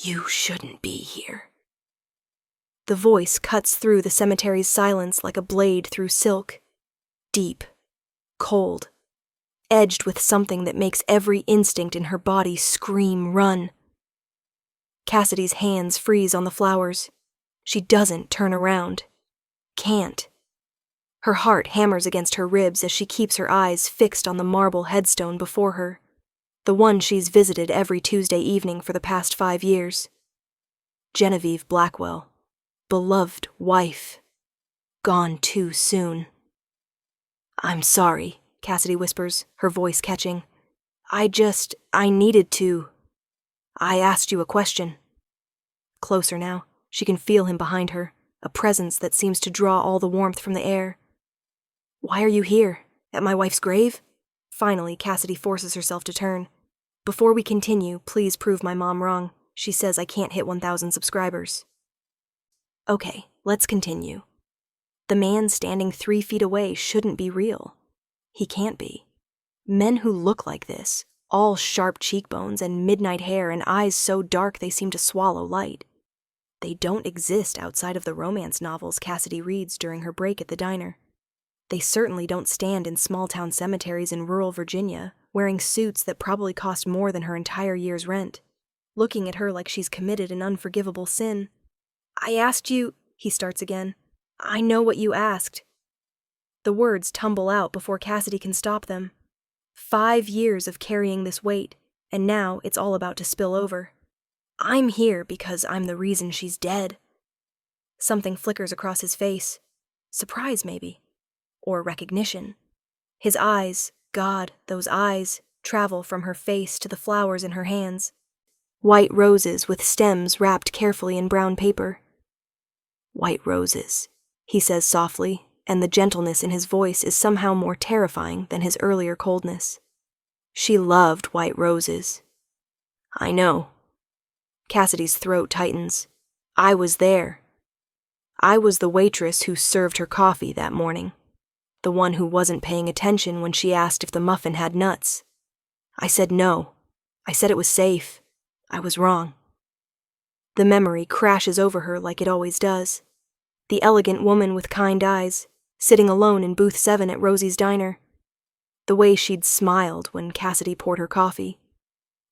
You shouldn't be here. The voice cuts through the cemetery's silence like a blade through silk. Deep, cold, edged with something that makes every instinct in her body scream run. Cassidy's hands freeze on the flowers. She doesn't turn around. Can't. Her heart hammers against her ribs as she keeps her eyes fixed on the marble headstone before her, the one she's visited every Tuesday evening for the past 5 years. Genevieve Blackwell, beloved wife, gone too soon. I'm sorry, Cassidy whispers, her voice catching. I needed to. I asked you a question. Closer now, she can feel him behind her, a presence that seems to draw all the warmth from the air. Why are you here? At my wife's grave? Finally, Cassidy forces herself to turn. Before we continue, please prove my mom wrong. She says I can't hit 1,000 subscribers. Okay, let's continue. The man standing 3 feet away shouldn't be real. He can't be. Men who look like this, all sharp cheekbones and midnight hair and eyes so dark they seem to swallow light. They don't exist outside of the romance novels Cassidy reads during her break at the diner. They certainly don't stand in small-town cemeteries in rural Virginia, wearing suits that probably cost more than her entire year's rent, looking at her like she's committed an unforgivable sin. I asked you, he starts again. I know what you asked. The words tumble out before Cassidy can stop them. 5 years of carrying this weight, and now it's all about to spill over. I'm here because I'm the reason she's dead. Something flickers across his face. Surprise, maybe. Or recognition. His eyes, God, those eyes, travel from her face to the flowers in her hands. White roses with stems wrapped carefully in brown paper. White roses, he says softly, and the gentleness in his voice is somehow more terrifying than his earlier coldness. She loved white roses. I know. Cassidy's throat tightens. I was there. I was the waitress who served her coffee that morning. The one who wasn't paying attention when she asked if the muffin had nuts. I said no. I said it was safe. I was wrong. The memory crashes over her like it always does. The elegant woman with kind eyes, sitting alone in booth 7 at Rosie's diner. The way she'd smiled when Cassidy poured her coffee.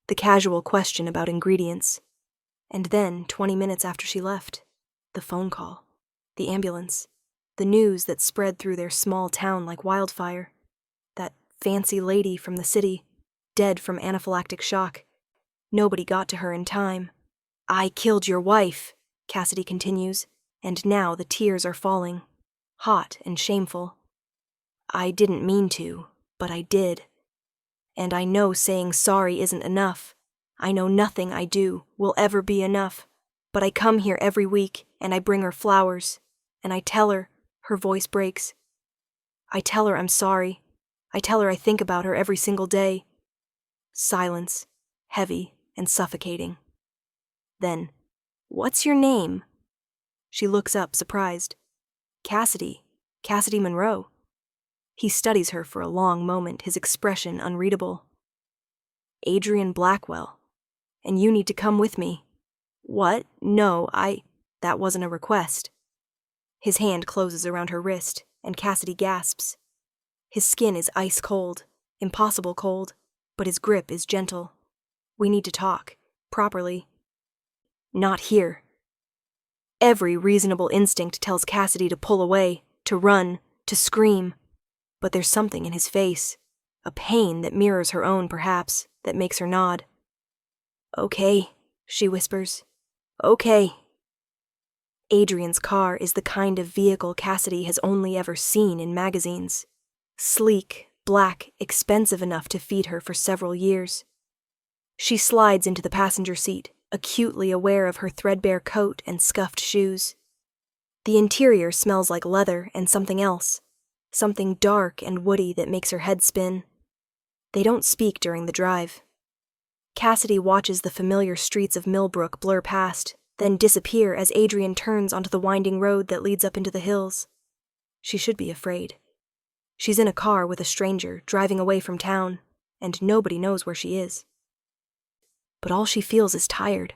The casual question about ingredients. And then, 20 minutes after she left, the phone call, the ambulance, the news that spread through their small town like wildfire. That fancy lady from the city, dead from anaphylactic shock. Nobody got to her in time. I killed your wife, Cassidy continues, and now the tears are falling, hot and shameful. I didn't mean to, but I did. And I know saying sorry isn't enough. I know nothing I do will ever be enough, but I come here every week, and I bring her flowers, and I tell her, her voice breaks. I tell her I'm sorry. I tell her I think about her every single day. Silence, heavy and suffocating. Then, what's your name? She looks up, surprised. Cassidy Monroe. He studies her for a long moment, his expression unreadable. Adrian Blackwell. And you need to come with me. What? No, that wasn't a request. His hand closes around her wrist, and Cassidy gasps. His skin is ice cold, impossible cold, but his grip is gentle. We need to talk, properly. Not here. Every reasonable instinct tells Cassidy to pull away, to run, to scream. But there's something in his face, a pain that mirrors her own, perhaps, that makes her nod. Okay, she whispers. Okay. Adrian's car is the kind of vehicle Cassidy has only ever seen in magazines. Sleek, black, expensive enough to feed her for several years. She slides into the passenger seat, acutely aware of her threadbare coat and scuffed shoes. The interior smells like leather and something else, something dark and woody that makes her head spin. They don't speak during the drive. Cassidy watches the familiar streets of Millbrook blur past, then disappear as Adrian turns onto the winding road that leads up into the hills. She should be afraid. She's in a car with a stranger, driving away from town, and nobody knows where she is. But all she feels is tired.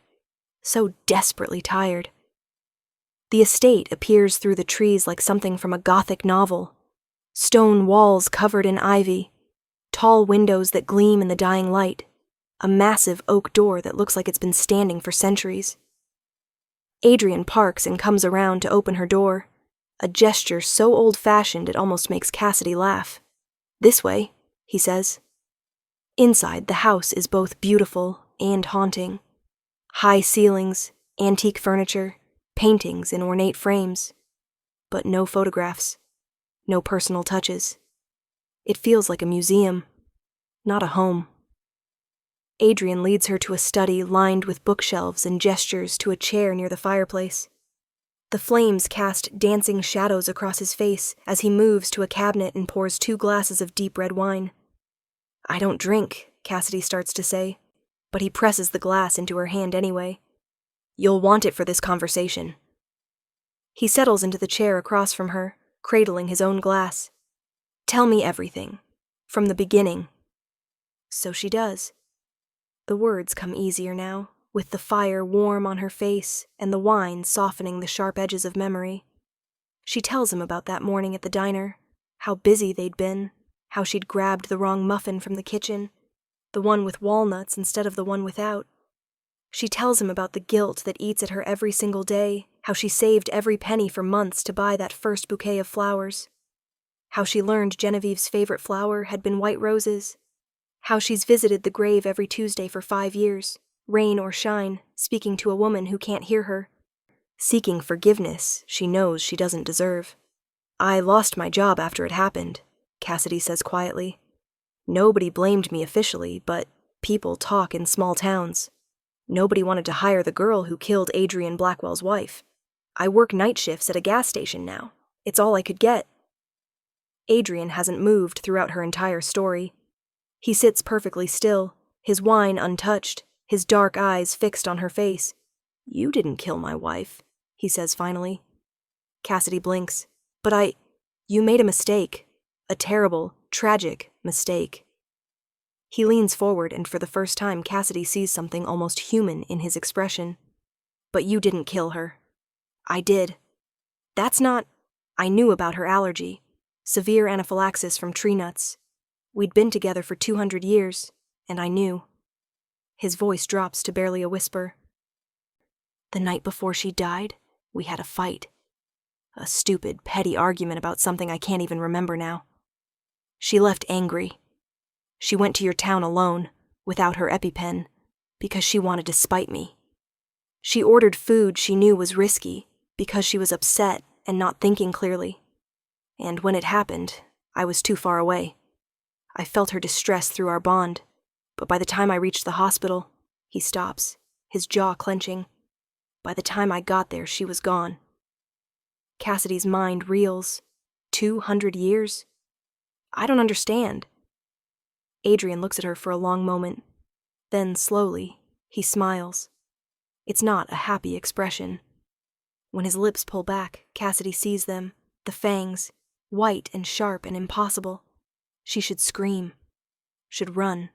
so desperately tired. The estate appears through the trees like something from a Gothic novel. Stone walls covered in ivy, tall windows that gleam in the dying light, a massive oak door that looks like it's been standing for centuries. Adrian parks and comes around to open her door, a gesture so old-fashioned it almost makes Cassidy laugh. "This way," he says. Inside, the house is both beautiful and haunting. High ceilings, antique furniture, paintings in ornate frames. But no photographs, no personal touches. It feels like a museum, not a home. Adrian leads her to a study lined with bookshelves and gestures to a chair near the fireplace. The flames cast dancing shadows across his face as he moves to a cabinet and pours 2 glasses of deep red wine. "I don't drink," Cassidy starts to say, but he presses the glass into her hand anyway. "You'll want it for this conversation." He settles into the chair across from her, cradling his own glass. "Tell me everything, from the beginning." So she does. The words come easier now, with the fire warm on her face and the wine softening the sharp edges of memory. She tells him about that morning at the diner, how busy they'd been, how she'd grabbed the wrong muffin from the kitchen, the one with walnuts instead of the one without. She tells him about the guilt that eats at her every single day, how she saved every penny for months to buy that first bouquet of flowers, how she learned Genevieve's favorite flower had been white roses, how she's visited the grave every Tuesday for 5 years, rain or shine, speaking to a woman who can't hear her, seeking forgiveness she knows she doesn't deserve. "I lost my job after it happened," Cassidy says quietly. "Nobody blamed me officially, but people talk in small towns. Nobody wanted to hire the girl who killed Adrian Blackwell's wife. I work night shifts at a gas station now. It's all I could get." Adrian hasn't moved throughout her entire story. He sits perfectly still, his wine untouched, his dark eyes fixed on her face. "You didn't kill my wife," he says finally. Cassidy blinks. "But you made a mistake. A terrible, tragic mistake." He leans forward, and for the first time Cassidy sees something almost human in his expression. "But you didn't kill her." "I did." "That's not—" "I knew about her allergy. Severe anaphylaxis from tree nuts. We'd been together for 200 years, and I knew." His voice drops to barely a whisper. "The night before she died, we had a fight. A stupid, petty argument about something I can't even remember now. She left angry. She went to your town alone, without her EpiPen, because she wanted to spite me. She ordered food she knew was risky, because she was upset and not thinking clearly. And when it happened, I was too far away. I felt her distress through our bond, but by the time I reached the hospital," he stops, his jaw clenching. "By the time I got there, she was gone." Cassidy's mind reels. 200 years? "I don't understand." Adrian looks at her for a long moment. Then, slowly, he smiles. It's not a happy expression. When his lips pull back, Cassidy sees them, the fangs, white and sharp and impossible. She should scream, should run,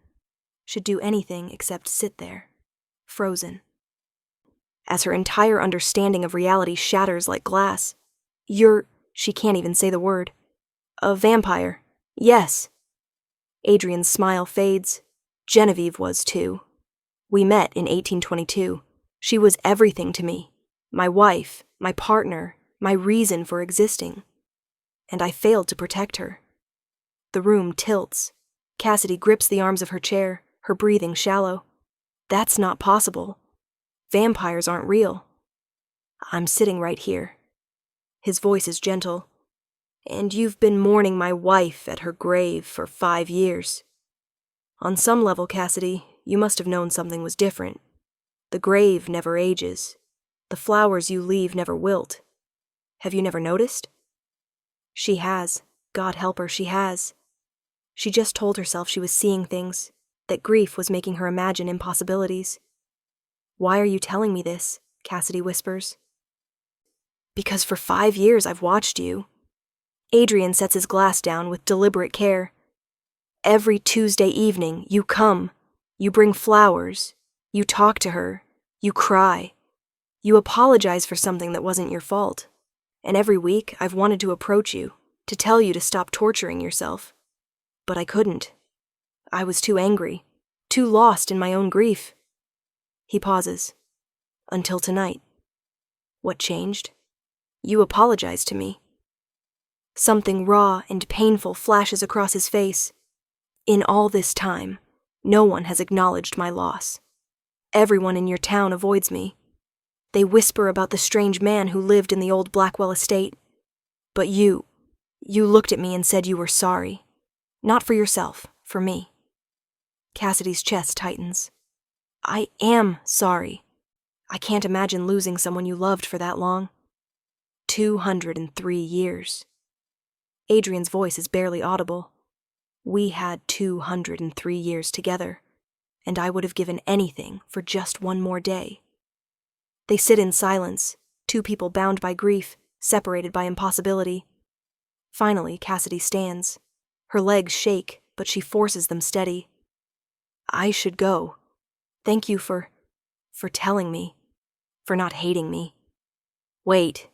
should do anything except sit there, frozen. As her entire understanding of reality shatters like glass. She can't even say the word. "A vampire. Yes." Adrian's smile fades. "Genevieve was too. We met in 1822. She was everything to me. My wife, my partner, my reason for existing. And I failed to protect her." The room tilts. Cassidy grips the arms of her chair, her breathing shallow. "That's not possible. Vampires aren't real." "I'm sitting right here." His voice is gentle. "And you've been mourning my wife at her grave for 5 years. On some level, Cassidy, you must have known something was different. The grave never ages. The flowers you leave never wilt. Have you never noticed?" She has. God help her, she has. She just told herself she was seeing things, that grief was making her imagine impossibilities. "Why are you telling me this?" Cassidy whispers. "Because for 5 years I've watched you." Adrian sets his glass down with deliberate care. "Every Tuesday evening, you come. You bring flowers. You talk to her. You cry. You apologize for something that wasn't your fault. And every week, I've wanted to approach you, to tell you to stop torturing yourself. But I couldn't. I was too angry, too lost in my own grief. He pauses. Until tonight. What changed? You apologized to me. Something raw and painful flashes across his face. In all this time, no one has acknowledged my loss. Everyone in your town avoids me. They whisper about the strange man who lived in the old Blackwell estate. But you looked at me and said you were sorry. Not for yourself, for me. Cassidy's chest tightens. I am sorry. I can't imagine losing someone you loved for that long. 203 years. Adrian's voice is barely audible. We had 203 years together, and I would have given anything for just one more day. They sit in silence, two people bound by grief, separated by impossibility. Finally, Cassidy stands. Her legs shake, but she forces them steady. I should go. Thank you for telling me, for not hating me. Wait.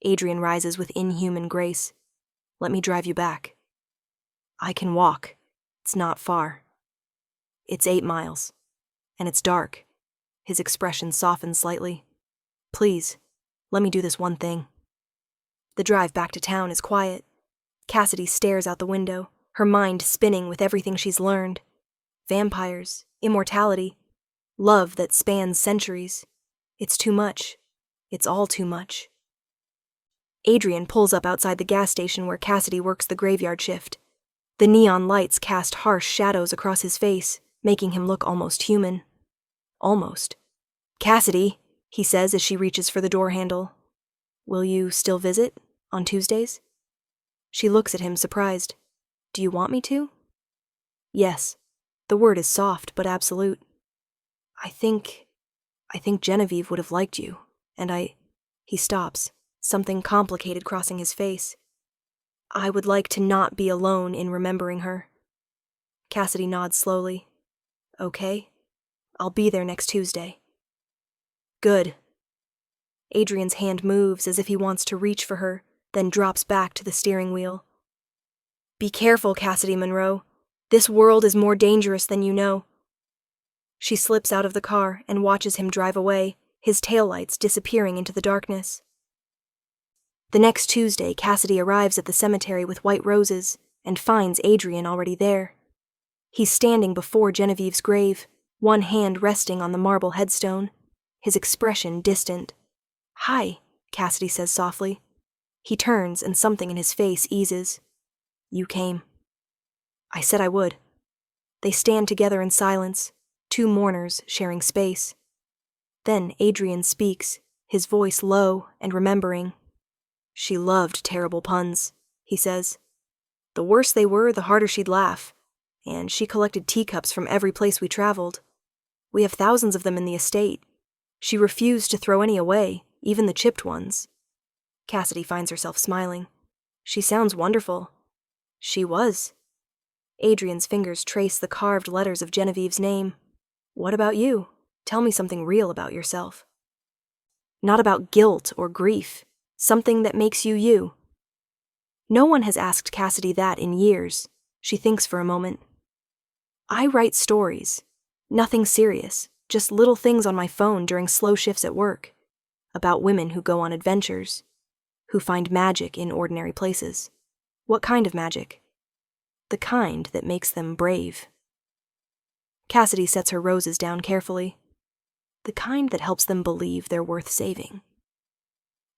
Adrian rises with inhuman grace. Let me drive you back. I can walk. It's not far. It's 8 miles. And it's dark. His expression softens slightly. Please, let me do this one thing. The drive back to town is quiet. Cassidy stares out the window, her mind spinning with everything she's learned. Vampires, immortality, love that spans centuries. It's too much. It's all too much. Adrian pulls up outside the gas station where Cassidy works the graveyard shift. The neon lights cast harsh shadows across his face, making him look almost human. Almost. Cassidy, he says as she reaches for the door handle. Will you still visit on Tuesdays? She looks at him surprised. Do you want me to? Yes. The word is soft but absolute. I think Genevieve would have liked you, and He stops, something complicated crossing his face. I would like to not be alone in remembering her. Cassidy nods slowly. Okay. I'll be there next Tuesday. Good. Adrian's hand moves as if he wants to reach for her, then drops back to the steering wheel. Be careful, Cassidy Monroe. This world is more dangerous than you know. She slips out of the car and watches him drive away, his taillights disappearing into the darkness. The next Tuesday, Cassidy arrives at the cemetery with white roses and finds Adrian already there. He's standing before Genevieve's grave, one hand resting on the marble headstone, his expression distant. Hi, Cassidy says softly. He turns and something in his face eases. You came. I said I would. They stand together in silence, two mourners sharing space. Then Adrian speaks, his voice low and remembering. She loved terrible puns, he says. The worse they were, the harder she'd laugh. And she collected teacups from every place we traveled. We have thousands of them in the estate. She refused to throw any away, even the chipped ones. Cassidy finds herself smiling. She sounds wonderful. She was. Adrian's fingers trace the carved letters of Genevieve's name. What about you? Tell me something real about yourself. Not about guilt or grief. Something that makes you you. No one has asked Cassidy that in years. She thinks for a moment. I write stories. Nothing serious, just little things on my phone during slow shifts at work. About women who go on adventures. Who find magic in ordinary places. What kind of magic? The kind that makes them brave. Cassidy sets her roses down carefully. The kind that helps them believe they're worth saving.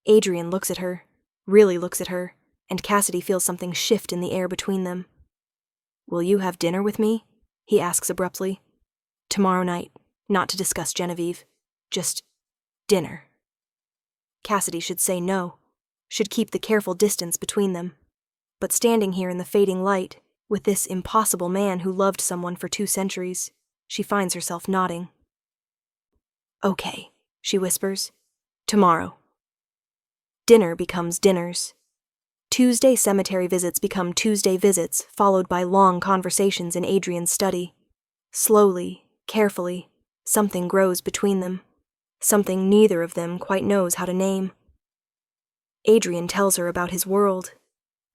Adrian looks at her, really looks at her, and Cassidy feels something shift in the air between them. Will you have dinner with me? He asks abruptly. Tomorrow night, not to discuss Genevieve. Just dinner. Cassidy should say no, should keep the careful distance between them. But standing here in the fading light, with this impossible man who loved someone for 2 centuries, she finds herself nodding. Okay, she whispers. Tomorrow. Dinner becomes dinners. Tuesday cemetery visits become Tuesday visits, followed by long conversations in Adrian's study. Slowly, carefully, something grows between them. something neither of them quite knows how to name. Adrian tells her about his world,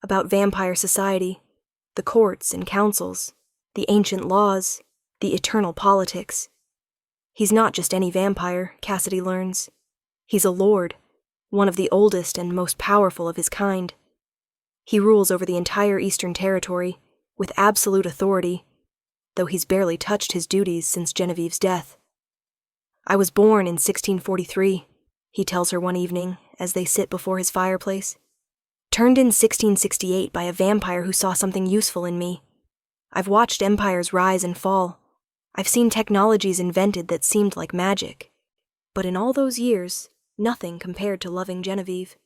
about vampire society, the courts and councils, the ancient laws, the eternal politics. He's not just any vampire, Cassidy learns. He's a lord, one of the oldest and most powerful of his kind. He rules over the entire Eastern Territory, with absolute authority, though he's barely touched his duties since Genevieve's death. I was born in 1643, he tells her one evening as they sit before his fireplace. Turned in 1668 by a vampire who saw something useful in me. I've watched empires rise and fall. I've seen technologies invented that seemed like magic. But in all those years, nothing compared to loving Genevieve.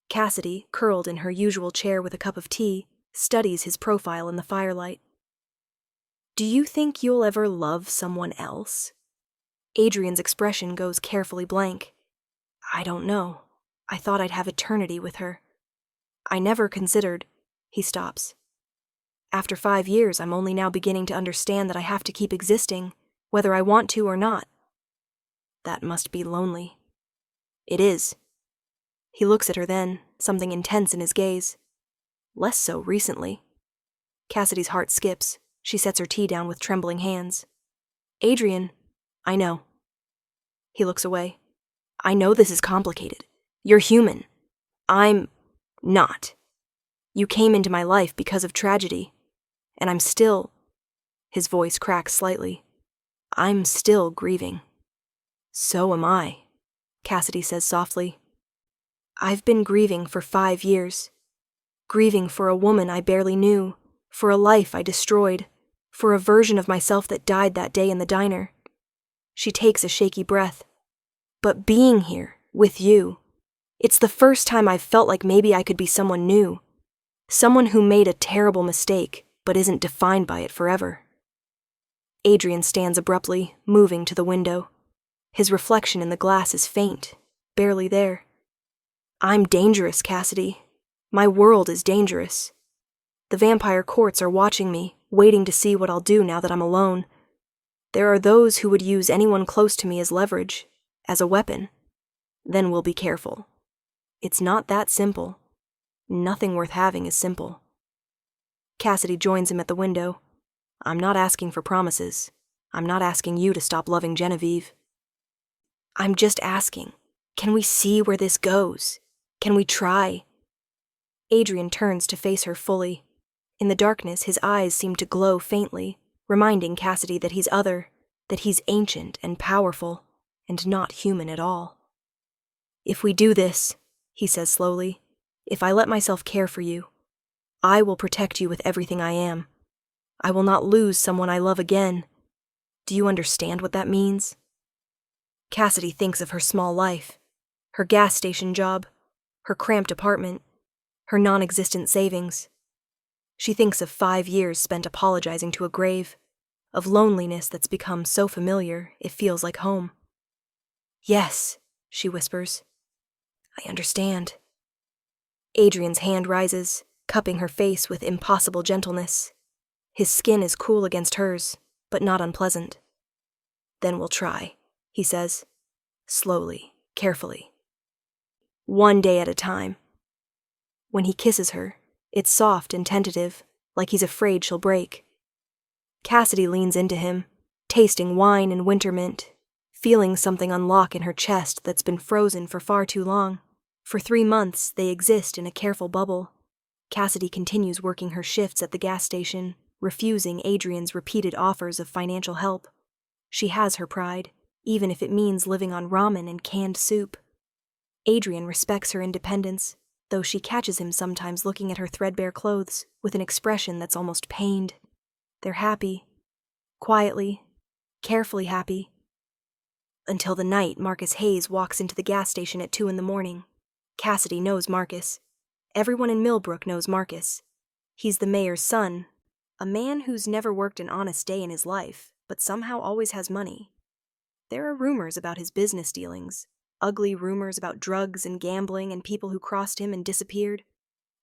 Cassidy, curled in her usual chair with a cup of tea, studies his profile in the firelight. Do you think you'll ever love someone else? Adrian's expression goes carefully blank. I don't know. I thought I'd have eternity with her. I never considered. He stops. After 5 years, I'm only now beginning to understand that I have to keep existing, whether I want to or not. That must be lonely. It is. He looks at her then, something intense in his gaze. Less so recently. Cassidy's heart skips. She sets her tea down with trembling hands. Adrian, I know. He looks away. I know this is complicated. You're human. I'm not. You came into my life because of tragedy, and I'm still... His voice cracks slightly. I'm still grieving. So am I, Cassidy says softly. I've been grieving for 5 years. Grieving for a woman I barely knew, for a life I destroyed, for a version of myself that died that day in the diner. She takes a shaky breath. But being here, with you, it's the first time I've felt like maybe I could be someone new. Someone who made a terrible mistake, but isn't defined by it forever. Adrian stands abruptly, moving to the window. His reflection in the glass is faint, barely there. I'm dangerous, Cassidy. My world is dangerous. The vampire courts are watching me, waiting to see what I'll do now that I'm alone. There are those who would use anyone close to me as leverage, as a weapon. Then we'll be careful. It's not that simple. Nothing worth having is simple. Cassidy joins him at the window. I'm not asking for promises. I'm not asking you to stop loving Genevieve. I'm just asking, can we see where this goes? Can we try? Adrian turns to face her fully. In the darkness, his eyes seem to glow faintly, reminding Cassidy that he's other, that he's ancient and powerful, and not human at all. If we do this, he says slowly, if I let myself care for you, I will protect you with everything I am. I will not lose someone I love again. Do you understand what that means? Cassidy thinks of her small life, her gas station job, her cramped apartment, her non-existent savings. She thinks of 5 years spent apologizing to a grave, of loneliness that's become so familiar it feels like home. Yes, she whispers. I understand. Adrian's hand rises, cupping her face with impossible gentleness. His skin is cool against hers, but not unpleasant. Then we'll try, he says, slowly, carefully. 1 day at a time. When he kisses her, it's soft and tentative, like he's afraid she'll break. Cassidy leans into him, tasting wine and winter mint, feeling something unlock in her chest that's been frozen for far too long. For 3 months, they exist in a careful bubble. Cassidy continues working her shifts at the gas station, refusing Adrian's repeated offers of financial help. She has her pride, even if it means living on ramen and canned soup. Adrian respects her independence, though she catches him sometimes looking at her threadbare clothes with an expression that's almost pained. They're happy. Quietly, carefully happy. Until the night Marcus Hayes walks into the gas station at 2 a.m. Cassidy knows Marcus. Everyone in Millbrook knows Marcus. He's the mayor's son, a man who's never worked an honest day in his life, but somehow always has money. There are rumors about his business dealings, ugly rumors about drugs and gambling and people who crossed him and disappeared.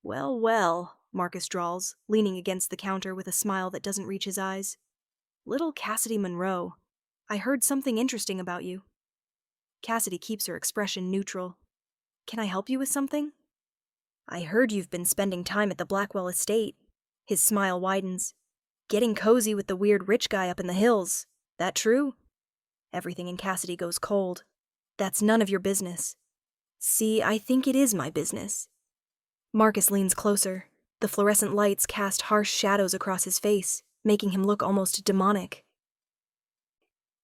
Well, well, Marcus drawls, leaning against the counter with a smile that doesn't reach his eyes. Little Cassidy Monroe, I heard something interesting about you. Cassidy keeps her expression neutral. Can I help you with something? I heard you've been spending time at the Blackwell estate. His smile widens. Getting cozy with the weird rich guy up in the hills. That true? Everything in Cassidy goes cold. That's none of your business. See, I think it is my business. Marcus leans closer. The fluorescent lights cast harsh shadows across his face, making him look almost demonic.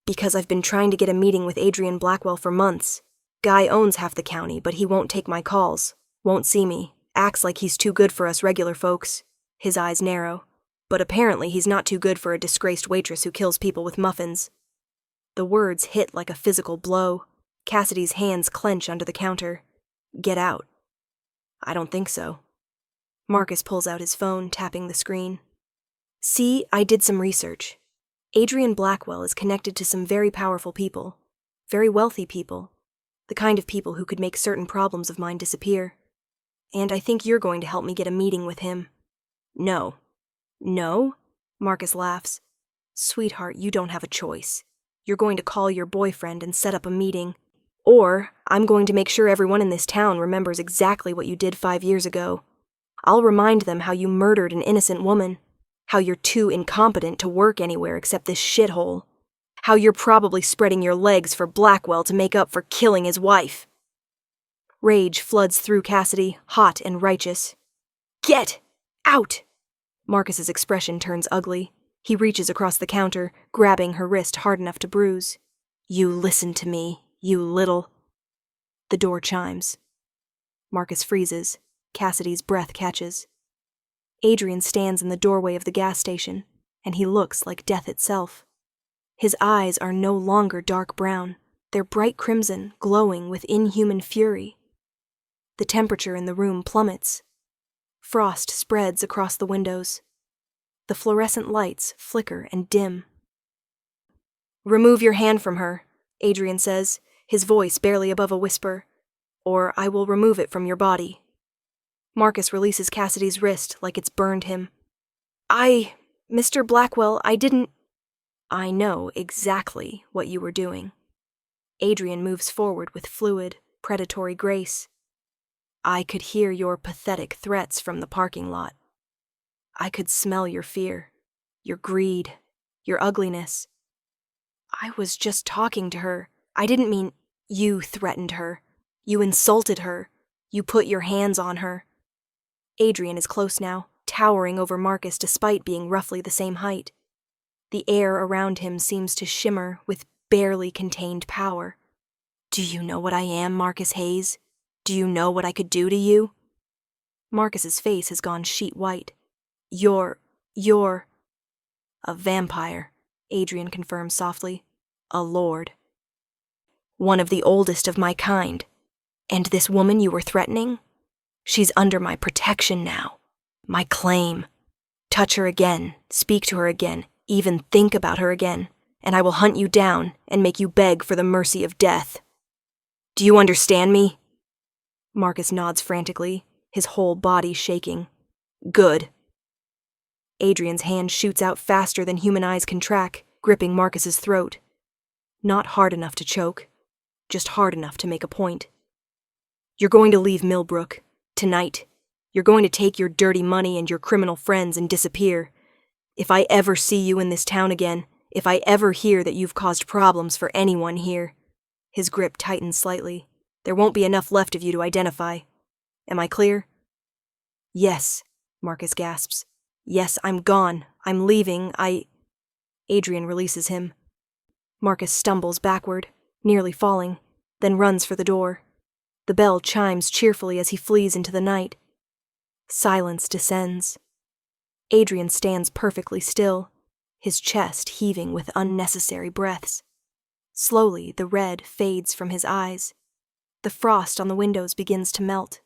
Because I've been trying to get a meeting with Adrian Blackwell for months. Guy owns half the county, but he won't take my calls. Won't see me. Acts like he's too good for us regular folks. His eyes narrow. But apparently he's not too good for a disgraced waitress who kills people with muffins. The words hit like a physical blow. Cassidy's hands clench under the counter. Get out. I don't think so. Marcus pulls out his phone, tapping the screen. See, I did some research. Adrian Blackwell is connected to some very powerful people. Very wealthy people. The kind of people who could make certain problems of mine disappear. And I think you're going to help me get a meeting with him. No. No? Marcus laughs. Sweetheart, you don't have a choice. You're going to call your boyfriend and set up a meeting. Or, I'm going to make sure everyone in this town remembers exactly what you did 5 years ago. I'll remind them how you murdered an innocent woman. How you're too incompetent to work anywhere except this shithole. How you're probably spreading your legs for Blackwell to make up for killing his wife. Rage floods through Cassidy, hot and righteous. Get out! Marcus's expression turns ugly. He reaches across the counter, grabbing her wrist hard enough to bruise. You listen to me, you little... The door chimes. Marcus freezes. Cassidy's breath catches. Adrian stands in the doorway of the gas station, and he looks like death itself. His eyes are no longer dark brown. They're bright crimson, glowing with inhuman fury. The temperature in the room plummets. Frost spreads across the windows. The fluorescent lights flicker and dim. Remove your hand from her, Adrian says, his voice barely above a whisper, or I will remove it from your body. Marcus releases Cassidy's wrist like it's burned him. Mr. Blackwell, I didn't... I know exactly what you were doing. Adrian moves forward with fluid, predatory grace. I could hear your pathetic threats from the parking lot. I could smell your fear, your greed, your ugliness. I was just talking to her. I didn't mean you threatened her. You insulted her. You put your hands on her. Adrian is close now, towering over Marcus despite being roughly the same height. The air around him seems to shimmer with barely contained power. Do you know what I am, Marcus Hayes? Do you know what I could do to you? Marcus's face has gone sheet white. You're a vampire, Adrian confirms softly. A lord. One of the oldest of my kind. And this woman you were threatening? She's under my protection now. My claim. Touch her again, speak to her again, even think about her again, and I will hunt you down and make you beg for the mercy of death. Do you understand me? Marcus nods frantically, his whole body shaking. Good. Adrian's hand shoots out faster than human eyes can track, gripping Marcus's throat. Not hard enough to choke, just hard enough to make a point. You're going to leave Millbrook. Tonight. You're going to take your dirty money and your criminal friends and disappear. If I ever see you in this town again, if I ever hear that you've caused problems for anyone here... His grip tightens slightly. There won't be enough left of you to identify. Am I clear? Yes, Marcus gasps. Yes, I'm gone. I'm leaving. Adrian releases him. Marcus stumbles backward, nearly falling, then runs for the door. The bell chimes cheerfully as he flees into the night. Silence descends. Adrian stands perfectly still, his chest heaving with unnecessary breaths. Slowly, the red fades from his eyes. The frost on the windows begins to melt.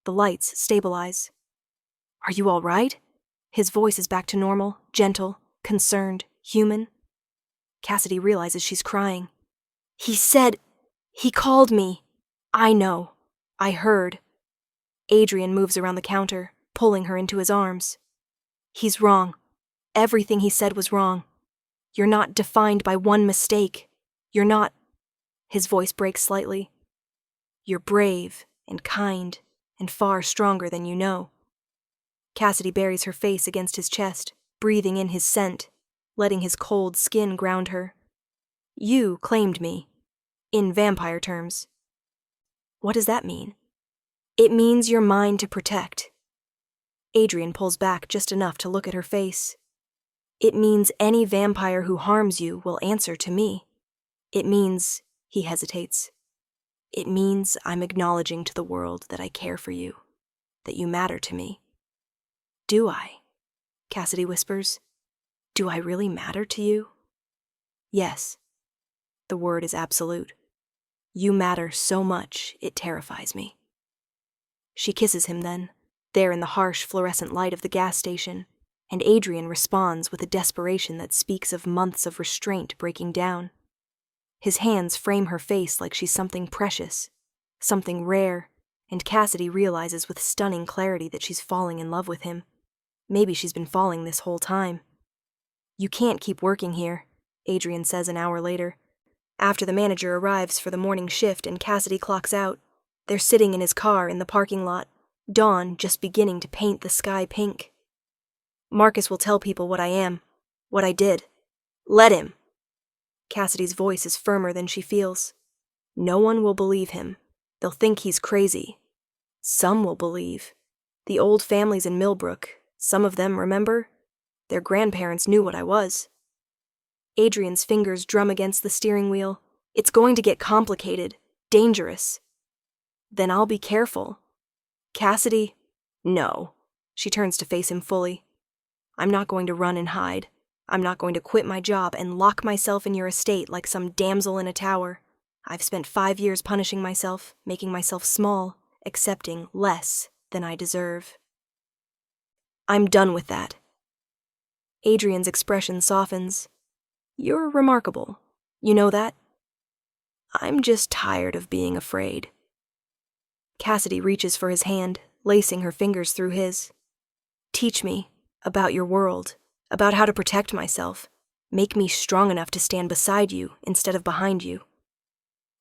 The lights stabilize. Are you all right? His voice is back to normal, gentle, concerned, human. Cassidy realizes she's crying. He called me. I know. I heard. Adrian moves around the counter, pulling her into his arms. He's wrong. Everything he said was wrong. You're not defined by one mistake. You're not... His voice breaks slightly. You're brave and kind and far stronger than you know. Cassidy buries her face against his chest, breathing in his scent, letting his cold skin ground her. You claimed me. In vampire terms. What does that mean? It means you're mine to protect. Adrian pulls back just enough to look at her face. It means any vampire who harms you will answer to me. It means, he hesitates, it means I'm acknowledging to the world that I care for you, that you matter to me. Do I? Cassidy whispers. Do I really matter to you? Yes. The word is absolute. You matter so much, it terrifies me. She kisses him then, there in the harsh fluorescent light of the gas station, and Adrian responds with a desperation that speaks of months of restraint breaking down. His hands frame her face like she's something precious, something rare, and Cassidy realizes with stunning clarity that she's falling in love with him. Maybe she's been falling this whole time. You can't keep working here, Adrian says an hour later. After the manager arrives for the morning shift and Cassidy clocks out, they're sitting in his car in the parking lot, dawn just beginning to paint the sky pink. Marcus will tell people what I am, what I did. Let him! Cassidy's voice is firmer than she feels. No one will believe him. They'll think he's crazy. Some will believe. The old families in Millbrook, some of them remember? Their grandparents knew what I was. Adrian's fingers drum against the steering wheel. It's going to get complicated, dangerous. Then I'll be careful. Cassidy? No. She turns to face him fully. I'm not going to run and hide. I'm not going to quit my job and lock myself in your estate like some damsel in a tower. I've spent 5 years punishing myself, making myself small, accepting less than I deserve. I'm done with that. Adrian's expression softens. You're remarkable. You know that? I'm just tired of being afraid. Cassidy reaches for his hand, lacing her fingers through his. Teach me about your world, about how to protect myself. Make me strong enough to stand beside you instead of behind you.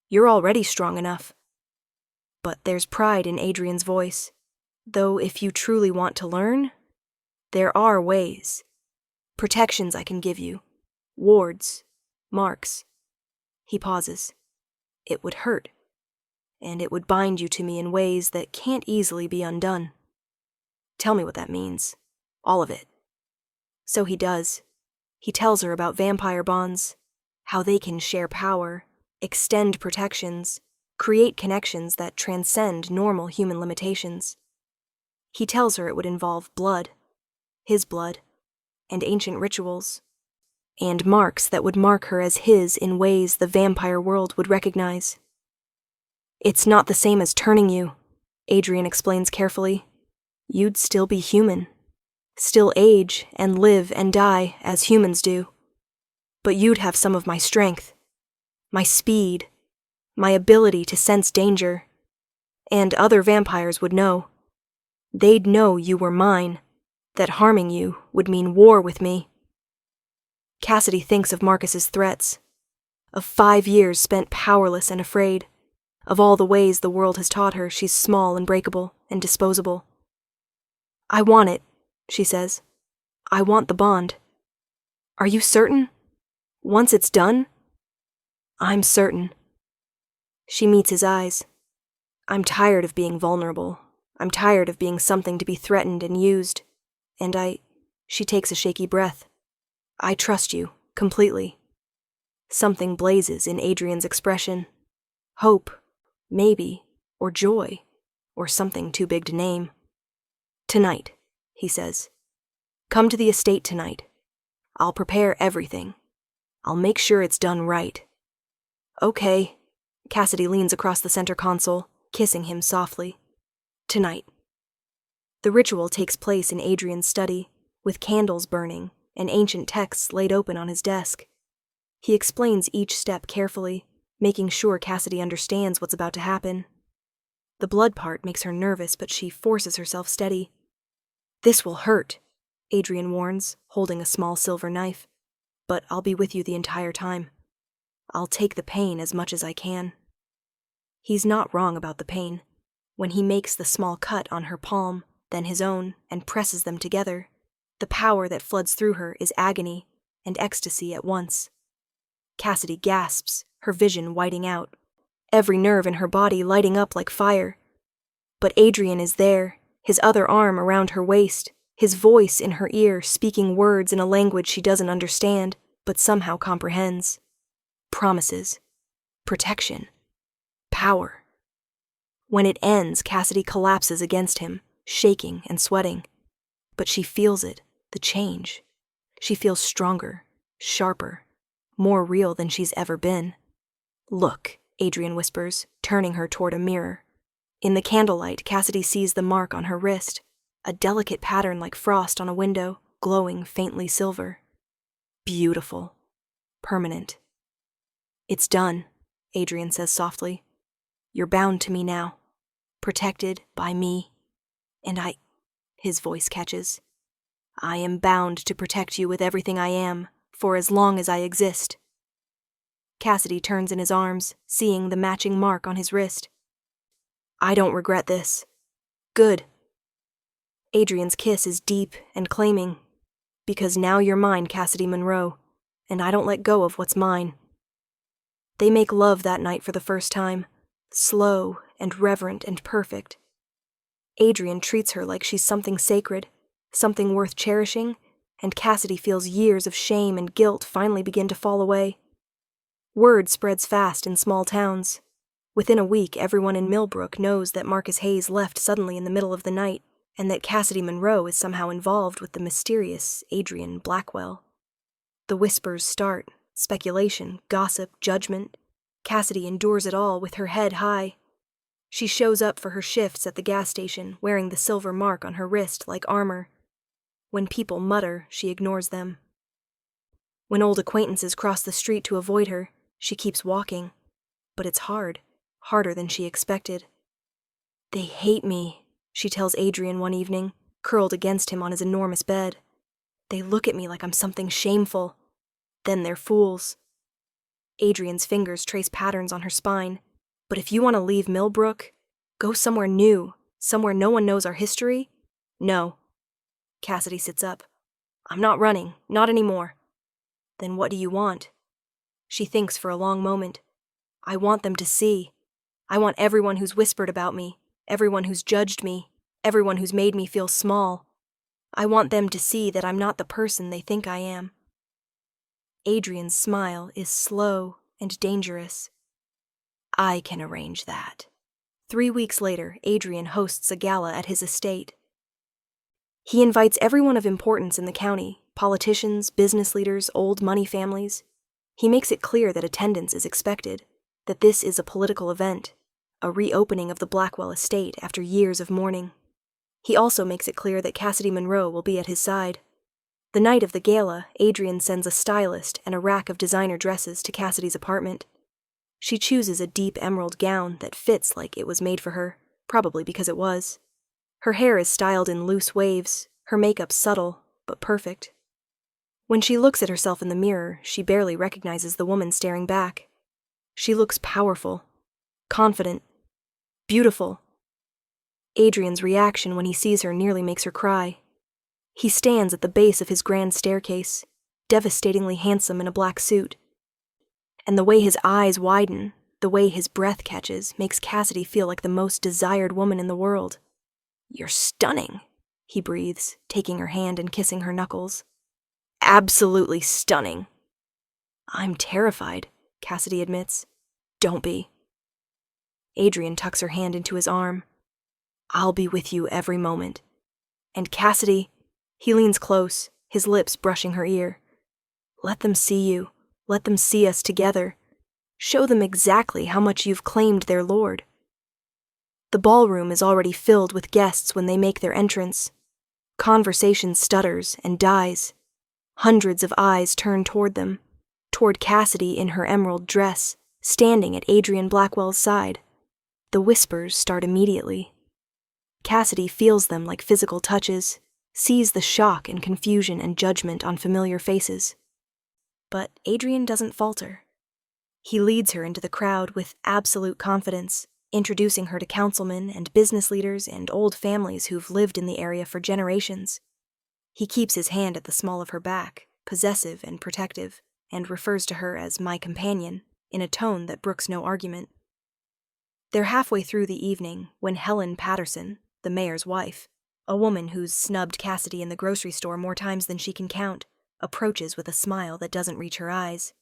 You're already strong enough. But there's pride in Adrian's voice. Though if you truly want to learn, there are ways. Protections I can give you. Wards. Marks. He pauses. It would hurt. And it would bind you to me in ways that can't easily be undone. Tell me what that means. All of it. So he does. He tells her about vampire bonds, how they can share power, extend protections, create connections that transcend normal human limitations. He tells her it would involve blood, his blood, and ancient rituals, and marks that would mark her as his in ways the vampire world would recognize. It's not the same as turning you, Adrian explains carefully. You'd still be human, still age and live and die as humans do. But you'd have some of my strength, my speed, my ability to sense danger, and other vampires would know. They'd know you were mine, that harming you would mean war with me. Cassidy thinks of Marcus's threats, of 5 years spent powerless and afraid, of all the ways the world has taught her she's small and breakable and disposable. I want it, she says. I want the bond. Are you certain? Once it's done? I'm certain. She meets his eyes. I'm tired of being vulnerable. I'm tired of being something to be threatened and used. And she takes a shaky breath. I trust you, completely. Something blazes in Adrian's expression. Hope, maybe, or joy, or something too big to name. Tonight, he says. Come to the estate tonight. I'll prepare everything. I'll make sure it's done right. Okay. Cassidy leans across the center console, kissing him softly. Tonight. The ritual takes place in Adrian's study, with candles burning and ancient texts laid open on his desk. He explains each step carefully, making sure Cassidy understands what's about to happen. The blood part makes her nervous, but she forces herself steady. This will hurt, Adrian warns, holding a small silver knife. But I'll be with you the entire time. I'll take the pain as much as I can. He's not wrong about the pain. When he makes the small cut on her palm, then his own, and presses them together, the power that floods through her is agony and ecstasy at once. Cassidy gasps, her vision whiting out, every nerve in her body lighting up like fire. But Adrian is there, his other arm around her waist, his voice in her ear speaking words in a language she doesn't understand, but somehow comprehends. Promises. Protection. Power. When it ends, Cassidy collapses against him, shaking and sweating. But she feels it, the change. She feels stronger, sharper, more real than she's ever been. Look, Adrian whispers, turning her toward a mirror. In the candlelight, Cassidy sees the mark on her wrist, a delicate pattern like frost on a window, glowing faintly silver. Beautiful. Permanent. It's done, Adrian says softly. You're bound to me now. Protected by me. And his voice catches. I am bound to protect you with everything I am, for as long as I exist. Cassidy turns in his arms, seeing the matching mark on his wrist. I don't regret this. Good. Adrian's kiss is deep and claiming, because now you're mine, Cassidy Monroe, and I don't let go of what's mine. They make love that night for the first time, slow and reverent and perfect. Adrian treats her like she's something sacred, something worth cherishing, and Cassidy feels years of shame and guilt finally begin to fall away. Word spreads fast in small towns. Within a week, everyone in Millbrook knows that Marcus Hayes left suddenly in the middle of the night, and that Cassidy Monroe is somehow involved with the mysterious Adrian Blackwell. The whispers start, speculation, gossip, judgment. Cassidy endures it all with her head high. She shows up for her shifts at the gas station, wearing the silver mark on her wrist like armor. When people mutter, she ignores them. When old acquaintances cross the street to avoid her, she keeps walking. But it's hard, harder than she expected. They hate me, she tells Adrian one evening, curled against him on his enormous bed. They look at me like I'm something shameful. Then they're fools. Adrian's fingers trace patterns on her spine. But if you want to leave Millbrook, go somewhere new, somewhere no one knows our history. No. Cassidy sits up. I'm not running, not anymore. Then what do you want? She thinks for a long moment. I want them to see. I want everyone who's whispered about me, everyone who's judged me, everyone who's made me feel small. I want them to see that I'm not the person they think I am. Adrian's smile is slow and dangerous. I can arrange that. 3 weeks later, Adrian hosts a gala at his estate. He invites everyone of importance in the county, politicians, business leaders, old money families. He makes it clear that attendance is expected, that this is a political event, a reopening of the Blackwell estate after years of mourning. He also makes it clear that Cassidy Monroe will be at his side. The night of the gala, Adrian sends a stylist and a rack of designer dresses to Cassidy's apartment. She chooses a deep emerald gown that fits like it was made for her, probably because it was. Her hair is styled in loose waves, her makeup subtle, but perfect. When she looks at herself in the mirror, she barely recognizes the woman staring back. She looks powerful, confident, beautiful. Adrian's reaction when he sees her nearly makes her cry. He stands at the base of his grand staircase, devastatingly handsome in a black suit. And the way his eyes widen, the way his breath catches, makes Cassidy feel like the most desired woman in the world. You're stunning, he breathes, taking her hand and kissing her knuckles. Absolutely stunning. I'm terrified, Cassidy admits. Don't be. Adrian tucks her hand into his arm. I'll be with you every moment. And Cassidy, he leans close, his lips brushing her ear. Let them see you. Let them see us together. Show them exactly how much you've claimed their lord. The ballroom is already filled with guests when they make their entrance. Conversation stutters and dies. Hundreds of eyes turn toward them, toward Cassidy in her emerald dress, standing at Adrian Blackwell's side. The whispers start immediately. Cassidy feels them like physical touches, sees the shock and confusion and judgment on familiar faces. But Adrian doesn't falter. He leads her into the crowd with absolute confidence, introducing her to councilmen and business leaders and old families who've lived in the area for generations. He keeps his hand at the small of her back, possessive and protective, and refers to her as my companion, in a tone that brooks no argument. They're halfway through the evening when Helen Patterson, the mayor's wife, a woman who's snubbed Cassidy in the grocery store more times than she can count, approaches with a smile that doesn't reach her eyes.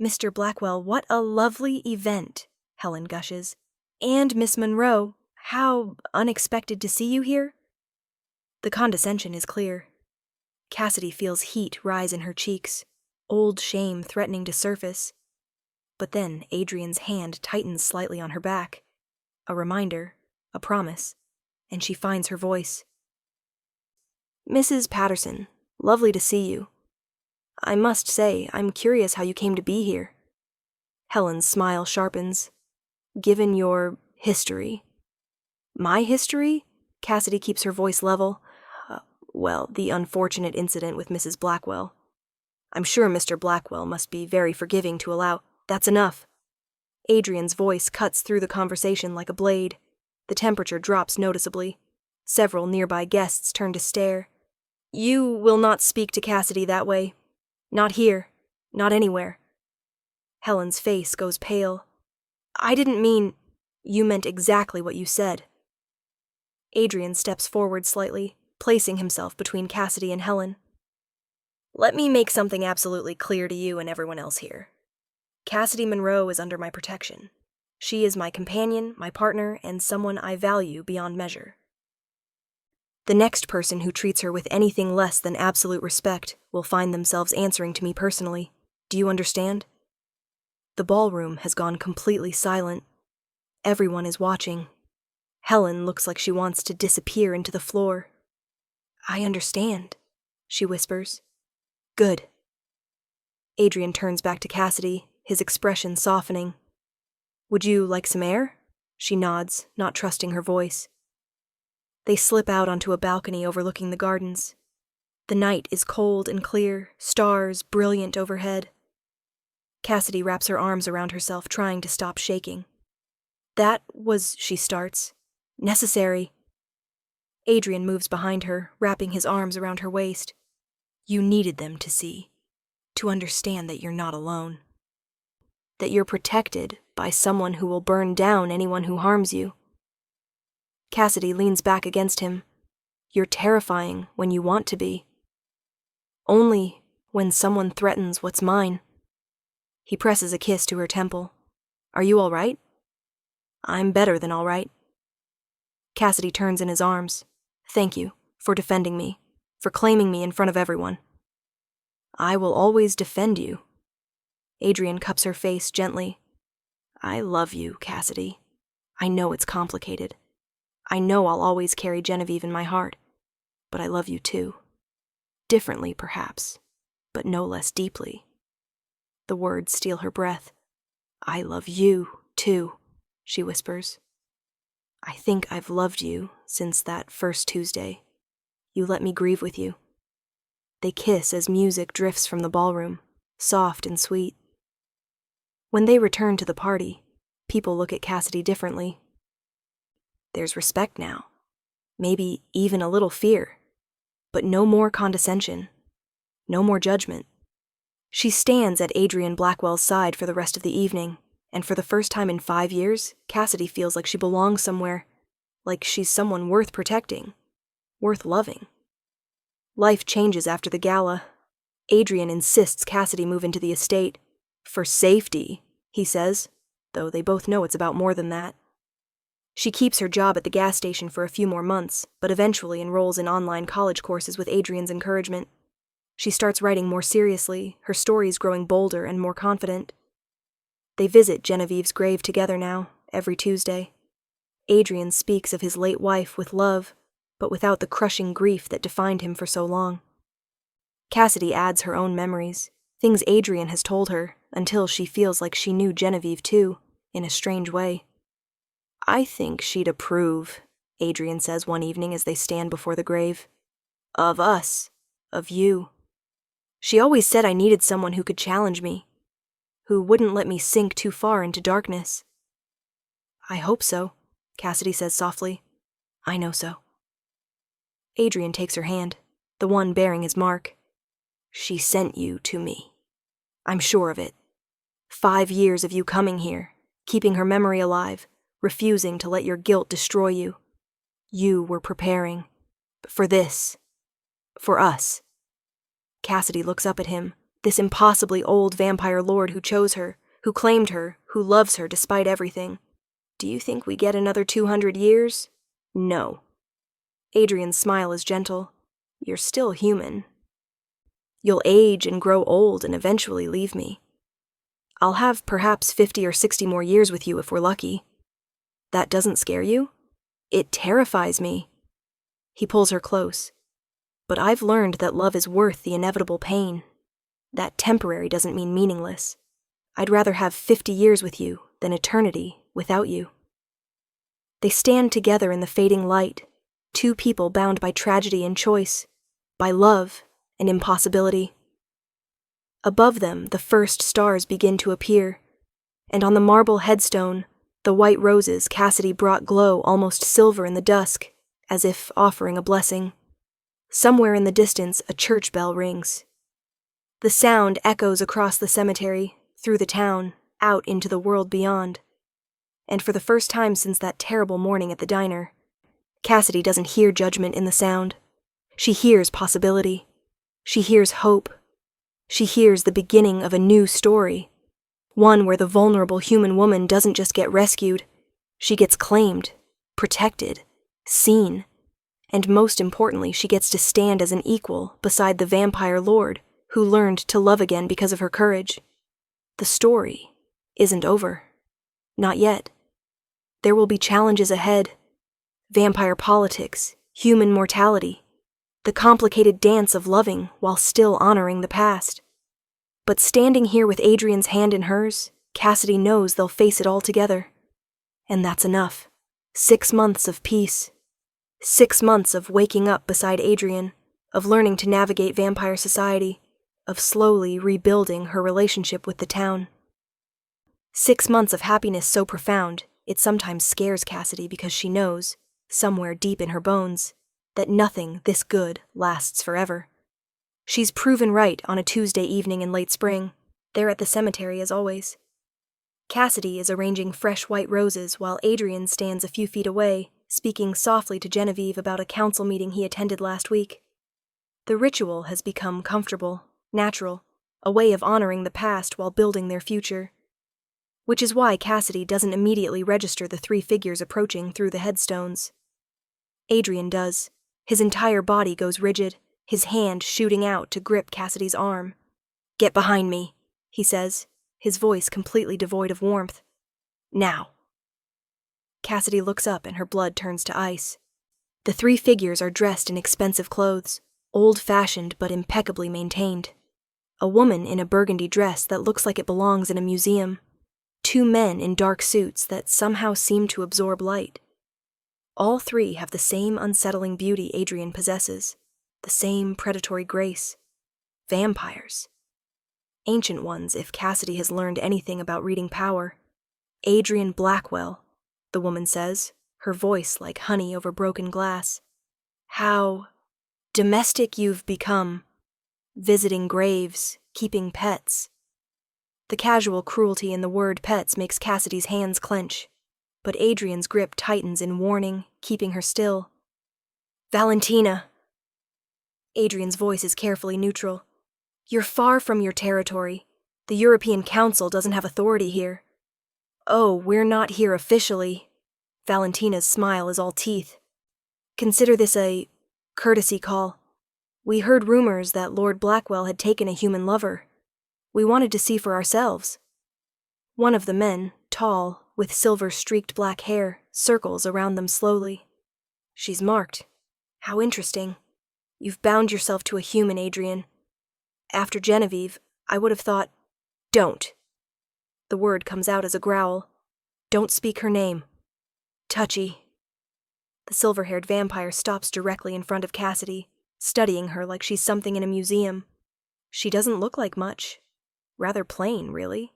"Mr. Blackwell, what a lovely event," Helen gushes. "And Miss Monroe, how unexpected to see you here." The condescension is clear. Cassidy feels heat rise in her cheeks, old shame threatening to surface. But then Adrian's hand tightens slightly on her back. A reminder, a promise, and she finds her voice. "Mrs. Patterson, lovely to see you. I must say, I'm curious how you came to be here." Helen's smile sharpens. "Given your history." "My history?" Cassidy keeps her voice level. Well, the unfortunate incident with Mrs. Blackwell. I'm sure Mr. Blackwell must be very forgiving to allow— That's enough." Adrian's voice cuts through the conversation like a blade. The temperature drops noticeably. Several nearby guests turn to stare. "You will not speak to Cassidy that way. Not here. Not anywhere." Helen's face goes pale. "I didn't mean—" "You meant exactly what you said." Adrian steps forward slightly, placing himself between Cassidy and Helen. "Let me make something absolutely clear to you and everyone else here. Cassidy Monroe is under my protection. She is my companion, my partner, and someone I value beyond measure. The next person who treats her with anything less than absolute respect will find themselves answering to me personally. Do you understand?" The ballroom has gone completely silent. Everyone is watching. Helen looks like she wants to disappear into the floor. "I understand," she whispers. "Good." Adrian turns back to Cassidy, his expression softening. "Would you like some air?" She nods, not trusting her voice. They slip out onto a balcony overlooking the gardens. The night is cold and clear, stars brilliant overhead. Cassidy wraps her arms around herself, trying to stop shaking. "That was," she starts, "necessary." Adrian moves behind her, wrapping his arms around her waist. "You needed them to see, to understand that you're not alone. That you're protected by someone who will burn down anyone who harms you." Cassidy leans back against him. "You're terrifying when you want to be. Only when someone threatens what's mine." He presses a kiss to her temple. "Are you all right?" "I'm better than all right." Cassidy turns in his arms. "Thank you for defending me, for claiming me in front of everyone." "I will always defend you." Adrian cups her face gently. "I love you, Cassidy. I know it's complicated. I know I'll always carry Genevieve in my heart, but I love you too. Differently, perhaps, but no less deeply." The words steal her breath. "I love you too," she whispers. "I think I've loved you since that first Tuesday. You let me grieve with you." They kiss as music drifts from the ballroom, soft and sweet. When they return to the party, people look at Cassidy differently. There's respect now, maybe even a little fear, but no more condescension, no more judgment. She stands at Adrian Blackwell's side for the rest of the evening, and for the first time in 5 years, Cassidy feels like she belongs somewhere, like she's someone worth protecting, worth loving. Life changes after the gala. Adrian insists Cassidy move into the estate. For safety, he says, though they both know it's about more than that. She keeps her job at the gas station for a few more months, but eventually enrolls in online college courses with Adrian's encouragement. She starts writing more seriously, her stories growing bolder and more confident. They visit Genevieve's grave together now, every Tuesday. Adrian speaks of his late wife with love, but without the crushing grief that defined him for so long. Cassidy adds her own memories, things Adrian has told her, until she feels like she knew Genevieve too, in a strange way. "I think she'd approve," Adrian says one evening as they stand before the grave. "Of us. Of you. She always said I needed someone who could challenge me, who wouldn't let me sink too far into darkness. I hope so, Cassidy says softly. I know so. Adrian takes her hand, the one bearing his mark. She sent you to me. I'm sure of it. 5 years of you coming here, keeping her memory alive, refusing to let your guilt destroy you. You were preparing. For this. For us. Cassidy looks up at him, this impossibly old vampire lord who chose her, who claimed her, who loves her despite everything. Do you think we get another 200 years? No. Adrian's smile is gentle. You're still human. You'll age and grow old and eventually leave me. I'll have perhaps 50 or 60 more years with you if we're lucky. That doesn't scare you? It terrifies me. He pulls her close. But I've learned that love is worth the inevitable pain. That temporary doesn't mean meaningless. I'd rather have 50 years with you than eternity without you. They stand together in the fading light, two people bound by tragedy and choice, by love and impossibility. Above them, the first stars begin to appear, and on the marble headstone, the white roses Cassidy brought glow almost silver in the dusk, as if offering a blessing. Somewhere in the distance, a church bell rings. The sound echoes across the cemetery, through the town, out into the world beyond. And for the first time since that terrible morning at the diner, Cassidy doesn't hear judgment in the sound. She hears possibility. She hears hope. She hears the beginning of a new story. One where the vulnerable human woman doesn't just get rescued. She gets claimed, protected, seen. And most importantly, she gets to stand as an equal beside the vampire lord who learned to love again because of her courage. The story isn't over. Not yet. There will be challenges ahead. Vampire politics, human mortality, the complicated dance of loving while still honoring the past. But standing here with Adrian's hand in hers, Cassidy knows they'll face it all together. And that's enough. 6 months of peace. 6 months of waking up beside Adrian, of learning to navigate vampire society, of slowly rebuilding her relationship with the town. 6 months of happiness so profound, it sometimes scares Cassidy because she knows, somewhere deep in her bones, that nothing this good lasts forever. She's proven right on a Tuesday evening in late spring. They're at the cemetery as always. Cassidy is arranging fresh white roses while Adrian stands a few feet away, speaking softly to Genevieve about a council meeting he attended last week. The ritual has become comfortable, natural, a way of honoring the past while building their future. Which is why Cassidy doesn't immediately register the 3 figures approaching through the headstones. Adrian does. His entire body goes rigid, his hand shooting out to grip Cassidy's arm. Get behind me, he says, his voice completely devoid of warmth. Now. Cassidy looks up and her blood turns to ice. The 3 figures are dressed in expensive clothes, old-fashioned but impeccably maintained. A woman in a burgundy dress that looks like it belongs in a museum. 2 men in dark suits that somehow seem to absorb light. All 3 have the same unsettling beauty Adrian possesses, the same predatory grace. Vampires. Ancient ones, if Cassidy has learned anything about reading power. Adrian Blackwell, the woman says, her voice like honey over broken glass. How domestic you've become. Visiting graves, keeping pets. The casual cruelty in the word pets makes Cassidy's hands clench, but Adrian's grip tightens in warning, keeping her still. Valentina. Adrian's voice is carefully neutral. You're far from your territory. The European Council doesn't have authority here. Oh, we're not here officially. Valentina's smile is all teeth. Consider this a courtesy call. We heard rumors that Lord Blackwell had taken a human lover. We wanted to see for ourselves. One of the men, tall, with silver-streaked black hair, circles around them slowly. She's marked. How interesting. You've bound yourself to a human, Adrian. After Genevieve, I would have thought, don't. The word comes out as a growl. Don't speak her name. Touchy. The silver-haired vampire stops directly in front of Cassidy, studying her like she's something in a museum. She doesn't look like much. Rather plain, really.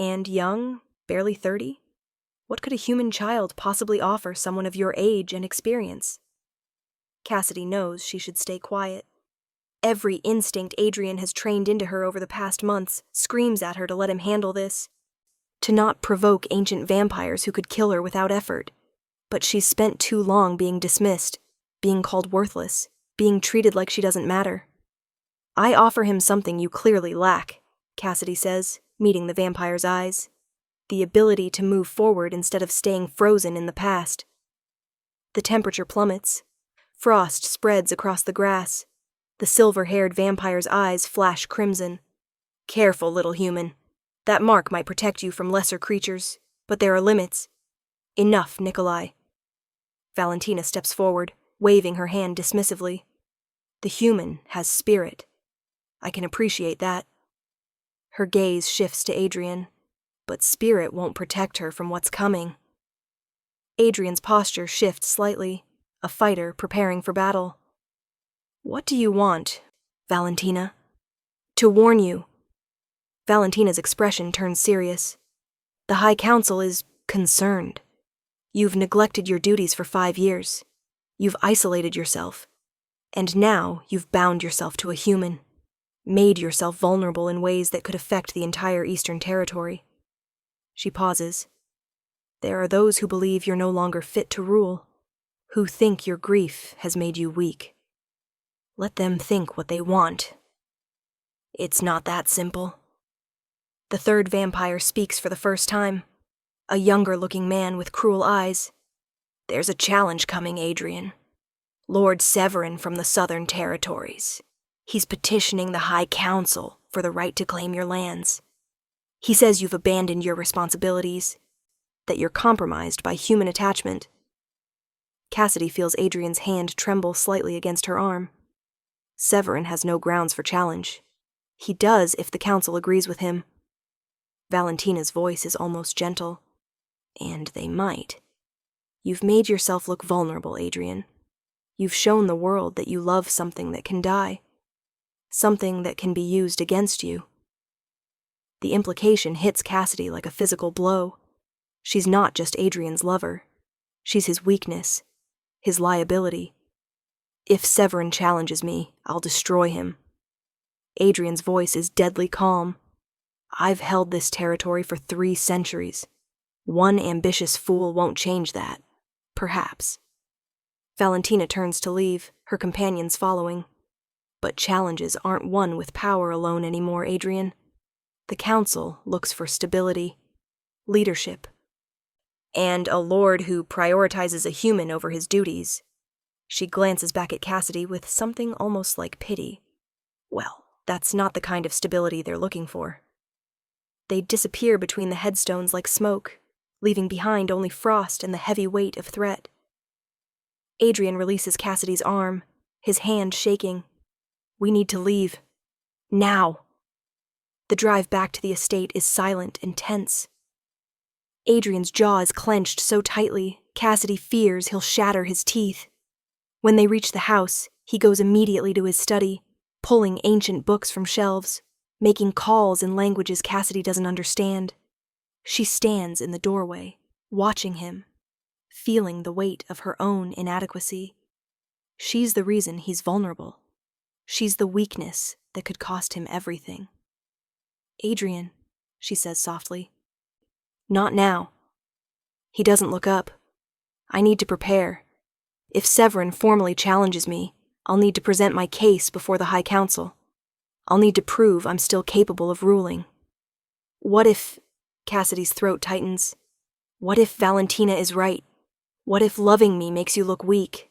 and young, barely 30. What could a human child possibly offer someone of your age and experience? Cassidy knows she should stay quiet. Every instinct Adrian has trained into her over the past months screams at her to let him handle this, to not provoke ancient vampires who could kill her without effort. But she's spent too long being dismissed, being called worthless, being treated like she doesn't matter. I offer him something you clearly lack, Cassidy says, meeting the vampire's eyes. The ability to move forward instead of staying frozen in the past. The temperature plummets. Frost spreads across the grass. The silver-haired vampire's eyes flash crimson. Careful, little human. That mark might protect you from lesser creatures, but there are limits. Enough, Nikolai. Valentina steps forward, waving her hand dismissively. The human has spirit. I can appreciate that. Her gaze shifts to Adrian, but spirit won't protect her from what's coming. Adrian's posture shifts slightly, a fighter preparing for battle. What do you want, Valentina? To warn you. Valentina's expression turns serious. The High Council is concerned. You've neglected your duties for 5 years. You've isolated yourself. And now you've bound yourself to a human, made yourself vulnerable in ways that could affect the entire Eastern Territory. She pauses. There are those who believe you're no longer fit to rule, who think your grief has made you weak. Let them think what they want. It's not that simple. The third vampire speaks for the first time, a younger-looking man with cruel eyes. There's a challenge coming, Adrian. Lord Severin from the Southern Territories. He's petitioning the High Council for the right to claim your lands. He says you've abandoned your responsibilities, that you're compromised by human attachment. Cassidy feels Adrian's hand tremble slightly against her arm. Severin has no grounds for challenge. He does if the council agrees with him. Valentina's voice is almost gentle. And they might. You've made yourself look vulnerable, Adrian. You've shown the world that you love something that can die. Something that can be used against you. The implication hits Cassidy like a physical blow. She's not just Adrian's lover. She's his weakness, his liability. If Severin challenges me, I'll destroy him. Adrian's voice is deadly calm. I've held this territory for 3 centuries. One ambitious fool won't change that. Perhaps. Valentina turns to leave, her companions following. But challenges aren't won with power alone anymore, Adrian. The council looks for stability, leadership, and a lord who prioritizes a human over his duties. She glances back at Cassidy with something almost like pity. Well, that's not the kind of stability they're looking for. They disappear between the headstones like smoke, leaving behind only frost and the heavy weight of threat. Adrian releases Cassidy's arm, his hand shaking. We need to leave. Now. The drive back to the estate is silent and tense. Adrian's jaw is clenched so tightly, Cassidy fears he'll shatter his teeth. When they reach the house, he goes immediately to his study, pulling ancient books from shelves, making calls in languages Cassidy doesn't understand. She stands in the doorway, watching him, feeling the weight of her own inadequacy. She's the reason he's vulnerable. She's the weakness that could cost him everything. Adrian, she says softly. Not now. He doesn't look up. I need to prepare. If Severin formally challenges me, I'll need to present my case before the High Council. I'll need to prove I'm still capable of ruling. What if... Cassidy's throat tightens. What if Valentina is right? What if loving me makes you look weak?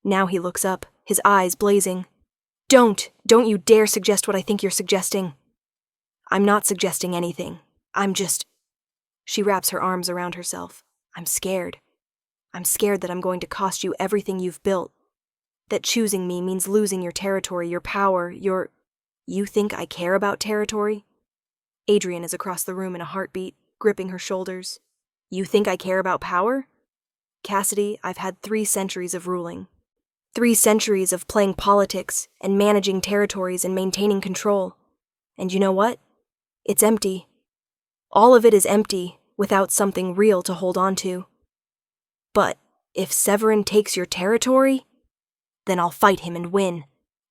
Now he looks up, his eyes blazing. Don't you dare suggest what I think you're suggesting. I'm not suggesting anything. I'm just... She wraps her arms around herself. I'm scared. I'm scared that I'm going to cost you everything you've built. That choosing me means losing your territory, your power, your... You think I care about territory? Adrian is across the room in a heartbeat, gripping her shoulders. You think I care about power? Cassidy, I've had 3 centuries of ruling. 3 centuries of playing politics and managing territories and maintaining control. And you know what? It's empty. All of it is empty, without something real to hold on to. But if Severin takes your territory, then I'll fight him and win.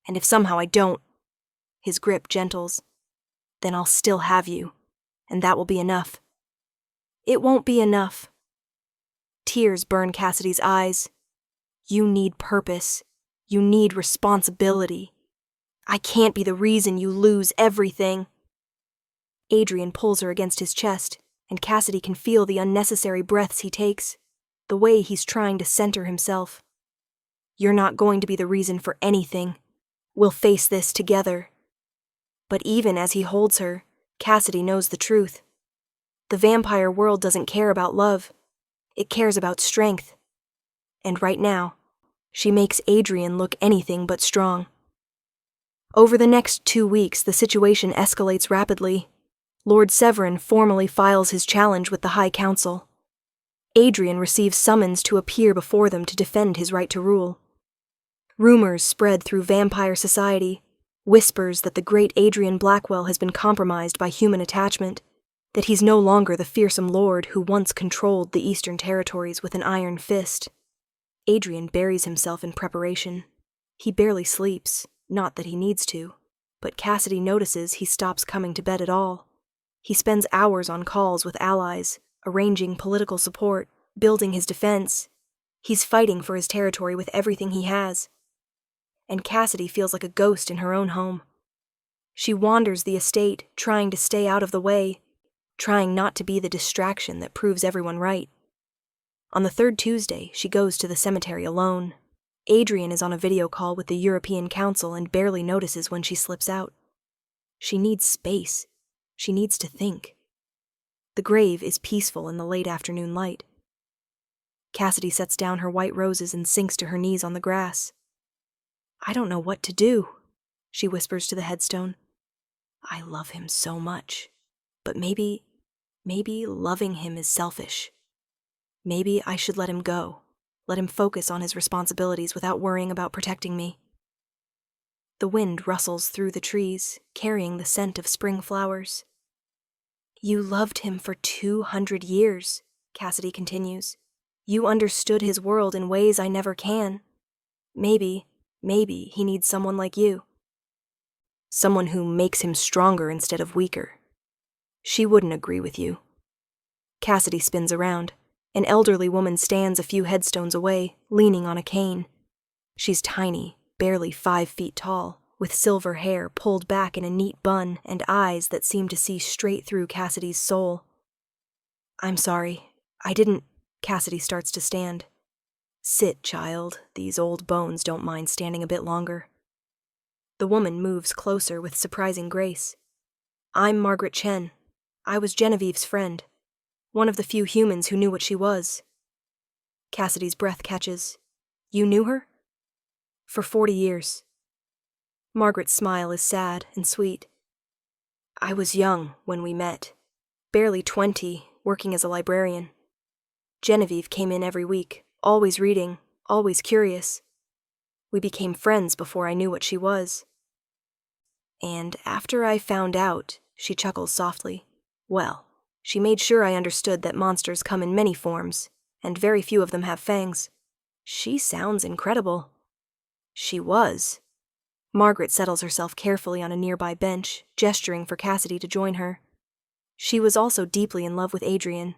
And if somehow I don't, his grip gentles, then I'll still have you, and that will be enough. It won't be enough. Tears burn Cassidy's eyes. You need purpose. You need responsibility. I can't be the reason you lose everything. Adrian pulls her against his chest, and Cassidy can feel the unnecessary breaths he takes, the way he's trying to center himself. You're not going to be the reason for anything. We'll face this together. But even as he holds her, Cassidy knows the truth. The vampire world doesn't care about love. It cares about strength. And right now, she makes Adrian look anything but strong. Over the next 2 weeks, the situation escalates rapidly. Lord Severin formally files his challenge with the High Council. Adrian receives summons to appear before them to defend his right to rule. Rumors spread through vampire society, whispers that the great Adrian Blackwell has been compromised by human attachment, that he's no longer the fearsome lord who once controlled the Eastern Territories with an iron fist. Adrian buries himself in preparation. He barely sleeps, not that he needs to, but Cassidy notices he stops coming to bed at all. He spends hours on calls with allies, arranging political support, building his defense. He's fighting for his territory with everything he has. And Cassidy feels like a ghost in her own home. She wanders the estate, trying to stay out of the way, trying not to be the distraction that proves everyone right. On the 3rd Tuesday, she goes to the cemetery alone. Adrian is on a video call with the European Council and barely notices when she slips out. She needs space. She needs to think. The grave is peaceful in the late afternoon light. Cassidy sets down her white roses and sinks to her knees on the grass. I don't know what to do, she whispers to the headstone. I love him so much, but maybe loving him is selfish. Maybe I should let him go, let him focus on his responsibilities without worrying about protecting me. The wind rustles through the trees, carrying the scent of spring flowers. You loved him for 200 years, Cassidy continues. You understood his world in ways I never can. Maybe he needs someone like you. Someone who makes him stronger instead of weaker. She wouldn't agree with you. Cassidy spins around. An elderly woman stands a few headstones away, leaning on a cane. She's tiny, barely 5 feet tall, with silver hair pulled back in a neat bun and eyes that seem to see straight through Cassidy's soul. I'm sorry. I didn't... Cassidy starts to stand. Sit, child. These old bones don't mind standing a bit longer. The woman moves closer with surprising grace. I'm Margaret Chen. I was Genevieve's friend. One of the few humans who knew what she was. Cassidy's breath catches. You knew her? For 40 years. Margaret's smile is sad and sweet. I was young when we met. Barely 20, working as a librarian. Genevieve came in every week, always reading, always curious. We became friends before I knew what she was. And after I found out, she chuckles softly, well, she made sure I understood that monsters come in many forms, and very few of them have fangs. She sounds incredible. She was. Margaret settles herself carefully on a nearby bench, gesturing for Cassidy to join her. She was also deeply in love with Adrian,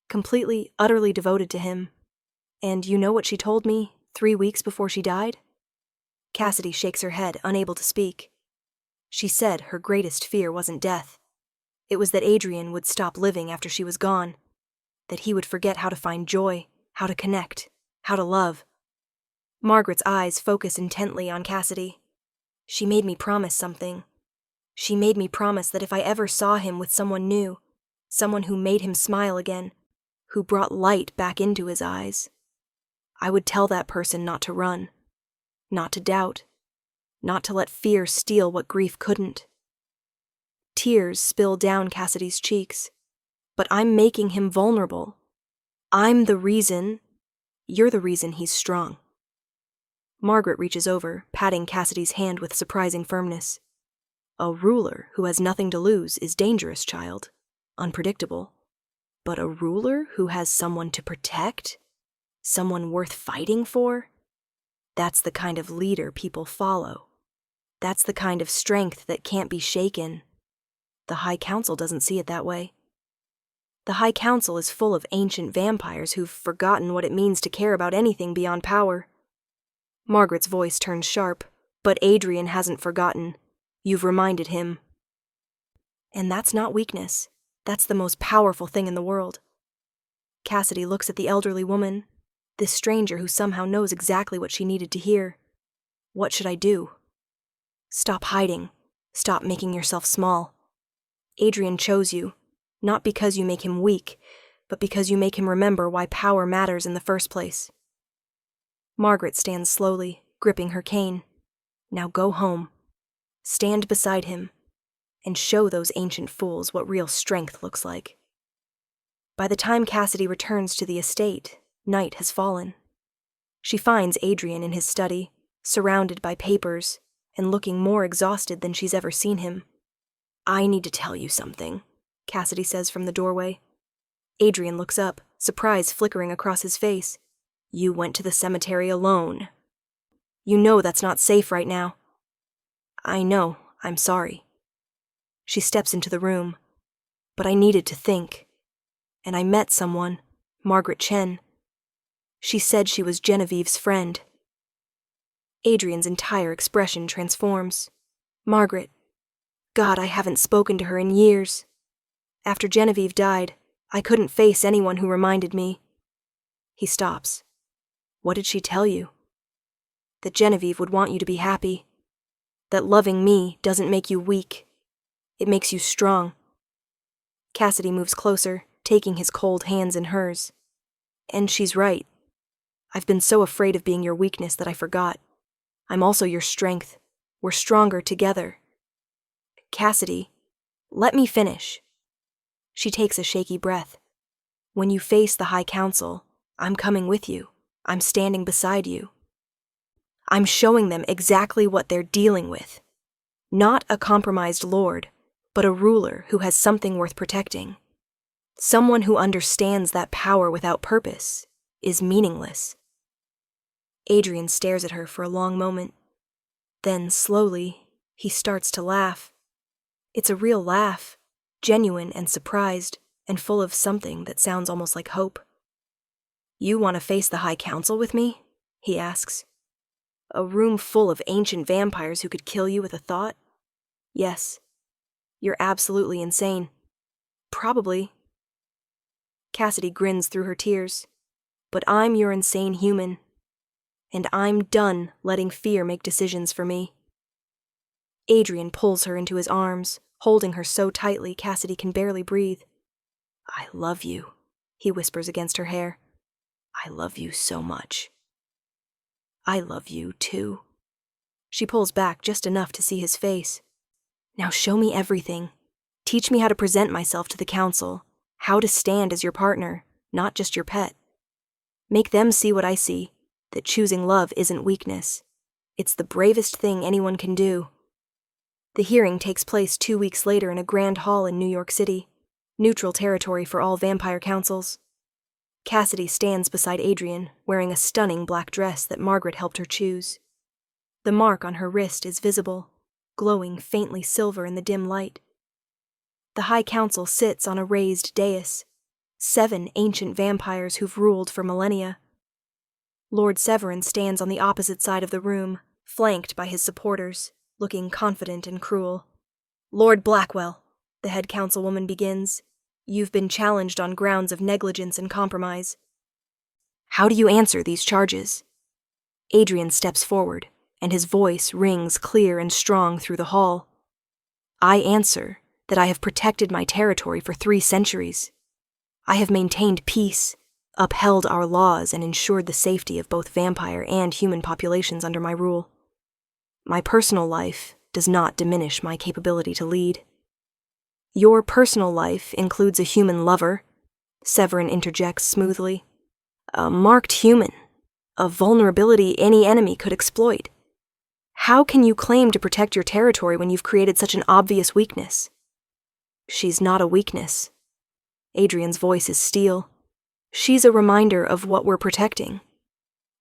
completely, utterly devoted to him. And you know what she told me 3 weeks before she died? Cassidy shakes her head, unable to speak. She said her greatest fear wasn't death. It was that Adrian would stop living after she was gone, that he would forget how to find joy, how to connect, how to love. Margaret's eyes focus intently on Cassidy. She made me promise something. She made me promise that if I ever saw him with someone new, someone who made him smile again, who brought light back into his eyes, I would tell that person not to run, not to doubt, not to let fear steal what grief couldn't. Tears spill down Cassidy's cheeks. But I'm making him vulnerable. I'm the reason. You're the reason he's strong. Margaret reaches over, patting Cassidy's hand with surprising firmness. A ruler who has nothing to lose is dangerous, child. unpredictable. But a ruler who has someone to protect? Someone worth fighting for? That's the kind of leader people follow. That's the kind of strength that can't be shaken. The High Council doesn't see it that way. The High Council is full of ancient vampires who've forgotten what it means to care about anything beyond power. Margaret's voice turns sharp, but Adrian hasn't forgotten. You've reminded him. And that's not weakness. That's the most powerful thing in the world. Cassidy looks at the elderly woman, this stranger who somehow knows exactly what she needed to hear. What should I do? Stop hiding. Stop making yourself small. Adrian chose you, not because you make him weak, but because you make him remember why power matters in the first place. Margaret stands slowly, gripping her cane. Now go home. Stand beside him, and show those ancient fools what real strength looks like. By the time Cassidy returns to the estate, night has fallen. She finds Adrian in his study, surrounded by papers, and looking more exhausted than she's ever seen him. I need to tell you something, Cassidy says from the doorway. Adrian looks up, surprise flickering across his face. You went to the cemetery alone. You know that's not safe right now. I know, I'm sorry. She steps into the room. But I needed to think. And I met someone, Margaret Chen. She said she was Genevieve's friend. Adrian's entire expression transforms. Margaret. God, I haven't spoken to her in years. After Genevieve died, I couldn't face anyone who reminded me. He stops. What did she tell you? That Genevieve would want you to be happy. That loving me doesn't make you weak. It makes you strong. Cassidy moves closer, taking his cold hands in hers. And she's right. I've been so afraid of being your weakness that I forgot. I'm also your strength. We're stronger together. Cassidy, let me finish. She takes a shaky breath. When you face the High Council, I'm coming with you. I'm standing beside you. I'm showing them exactly what they're dealing with. Not a compromised lord, but a ruler who has something worth protecting. Someone who understands that power without purpose is meaningless. Adrian stares at her for a long moment. Then, slowly, he starts to laugh. It's a real laugh, genuine and surprised, and full of something that sounds almost like hope. You want to face the High Council with me? He asks. A room full of ancient vampires who could kill you with a thought? Yes. You're absolutely insane. Probably. Cassidy grins through her tears. But I'm your insane human. And I'm done letting fear make decisions for me. Adrian pulls her into his arms, holding her so tightly Cassidy can barely breathe. I love you, he whispers against her hair. I love you so much. I love you, too. She pulls back just enough to see his face. Now show me everything. Teach me how to present myself to the council, how to stand as your partner, not just your pet. Make them see what I see, that choosing love isn't weakness. It's the bravest thing anyone can do. The hearing takes place 2 weeks later in a grand hall in New York City, neutral territory for all vampire councils. Cassidy stands beside Adrian, wearing a stunning black dress that Margaret helped her choose. The mark on her wrist is visible, glowing faintly silver in the dim light. The High Council sits on a raised dais, 7 ancient vampires who've ruled for millennia. Lord Severin stands on the opposite side of the room, flanked by his supporters, looking confident and cruel. Lord Blackwell, the head councilwoman begins. You've been challenged on grounds of negligence and compromise. How do you answer these charges? Adrian steps forward, and his voice rings clear and strong through the hall. I answer that I have protected my territory for 3 centuries. I have maintained peace, upheld our laws, and ensured the safety of both vampire and human populations under my rule. My personal life does not diminish my capability to lead. Your personal life includes a human lover, Severin interjects smoothly. A marked human, a vulnerability any enemy could exploit. How can you claim to protect your territory when you've created such an obvious weakness? She's not a weakness, Adrian's voice is steel. She's a reminder of what we're protecting.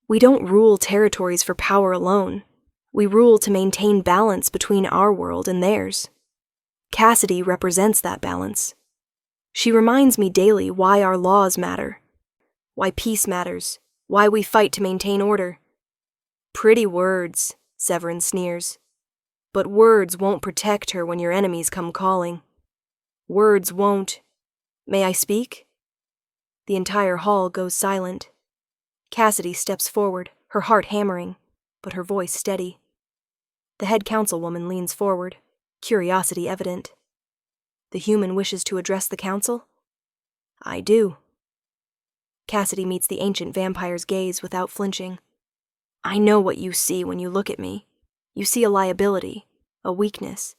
We don't rule territories for power alone. We rule to maintain balance between our world and theirs. Cassidy represents that balance. She reminds me daily why our laws matter, why peace matters, why we fight to maintain order. Pretty words, Severin sneers. But words won't protect her when your enemies come calling. Words won't. May I speak? The entire hall goes silent. Cassidy steps forward, her heart hammering, but her voice steady. The head councilwoman leans forward, curiosity evident. The human wishes to address the council? I do. Cassidy meets the ancient vampire's gaze without flinching. I know what you see when you look at me. You see a liability, a weakness,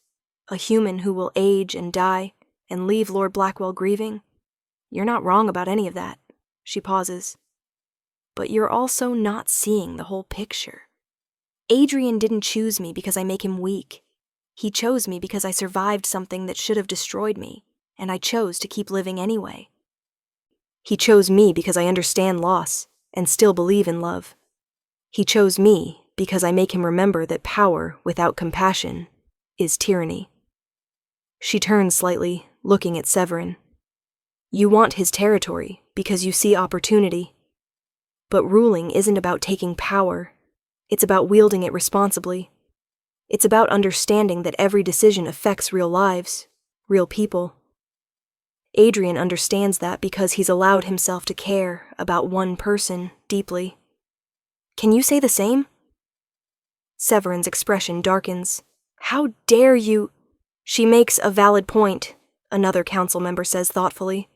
a human who will age and die and leave Lord Blackwell grieving. You're not wrong about any of that. She pauses. But you're also not seeing the whole picture. Adrian didn't choose me because I make him weak. He chose me because I survived something that should have destroyed me, and I chose to keep living anyway. He chose me because I understand loss and still believe in love. He chose me because I make him remember that power without compassion is tyranny. She turns slightly, looking at Severin. You want his territory because you see opportunity. But ruling isn't about taking power. It's about wielding it responsibly. It's about understanding that every decision affects real lives, real people. Adrian understands that because he's allowed himself to care about one person deeply. Can you say the same? Severin's expression darkens. How dare you? She makes a valid point, another council member says thoughtfully.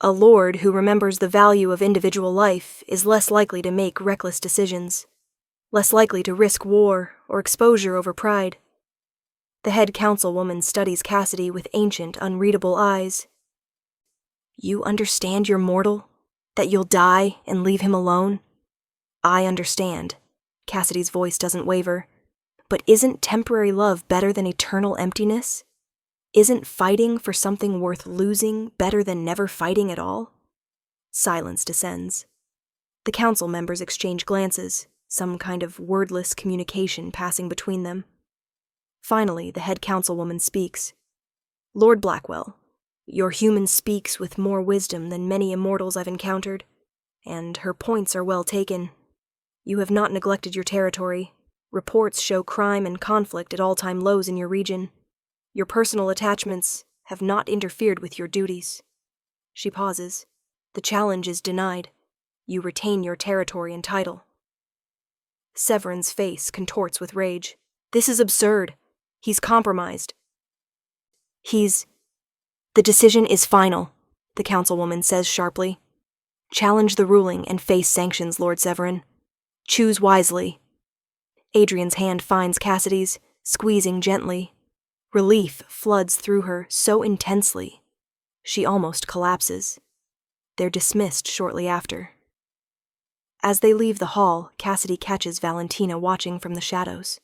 A lord who remembers the value of individual life is less likely to make reckless decisions, less likely to risk war or exposure over pride. The head councilwoman studies Cassidy with ancient, unreadable eyes. You understand you're mortal? That you'll die and leave him alone? I understand. Cassidy's voice doesn't waver. But isn't temporary love better than eternal emptiness? Isn't fighting for something worth losing better than never fighting at all? Silence descends. The council members exchange glances, some kind of wordless communication passing between them. Finally, the head councilwoman speaks. Lord Blackwell, your human speaks with more wisdom than many immortals I've encountered, and her points are well taken. You have not neglected your territory. Reports show crime and conflict at all-time lows in your region. Your personal attachments have not interfered with your duties. She pauses. The challenge is denied. You retain your territory and title. Severin's face contorts with rage. This is absurd. He's compromised. The decision is final, the councilwoman says sharply. Challenge the ruling and face sanctions, Lord Severin. Choose wisely. Adrian's hand finds Cassidy's, squeezing gently. Relief floods through her so intensely, she almost collapses. They're dismissed shortly after. As they leave the hall, Cassidy catches Valentina watching from the shadows.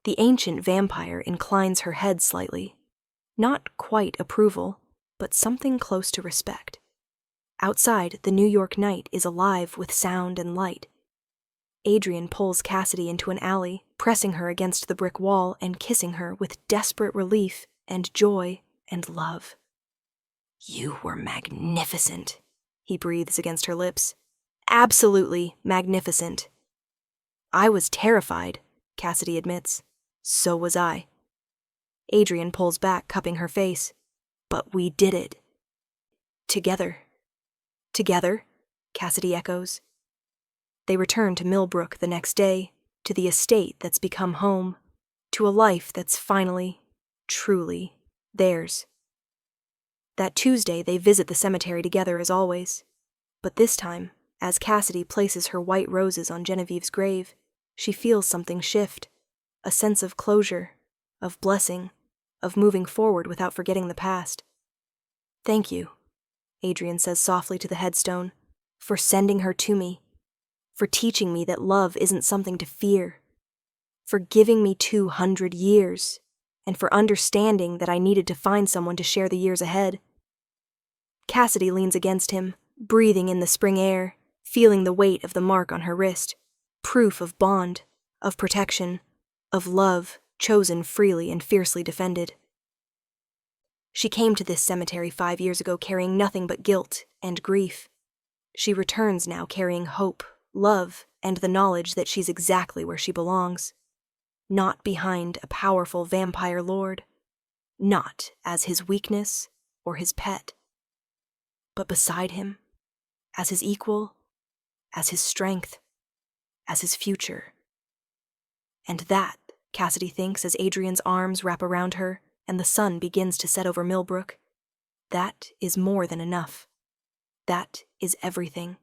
The ancient vampire inclines her head slightly. Not quite approval, but something close to respect. Outside, the New York night is alive with sound and light. Adrian pulls Cassidy into an alley, pressing her against the brick wall and kissing her with desperate relief and joy and love. You were magnificent, he breathes against her lips. Absolutely magnificent. I was terrified, Cassidy admits. So was I. Adrian pulls back, cupping her face. But we did it. Together. Together, Cassidy echoes. They return to Millbrook the next day, to the estate that's become home, to a life that's finally, truly, theirs. That Tuesday they visit the cemetery together as always, but this time, as Cassidy places her white roses on Genevieve's grave, she feels something shift, a sense of closure, of blessing, of moving forward without forgetting the past. Thank you, Adrian says softly to the headstone, for sending her to me, for teaching me that love isn't something to fear, for giving me 200 years, and for understanding that I needed to find someone to share the years ahead. Cassidy leans against him, breathing in the spring air, feeling the weight of the mark on her wrist, proof of bond, of protection, of love chosen freely and fiercely defended. She came to this cemetery 5 years ago carrying nothing but guilt and grief. She returns now carrying hope, love, and the knowledge that she's exactly where she belongs. Not behind a powerful vampire lord, not as his weakness or his pet, but beside him, as his equal, as his strength, as his future. And that, Cassidy thinks as Adrian's arms wrap around her and the sun begins to set over Millbrook, that is more than enough. That is everything.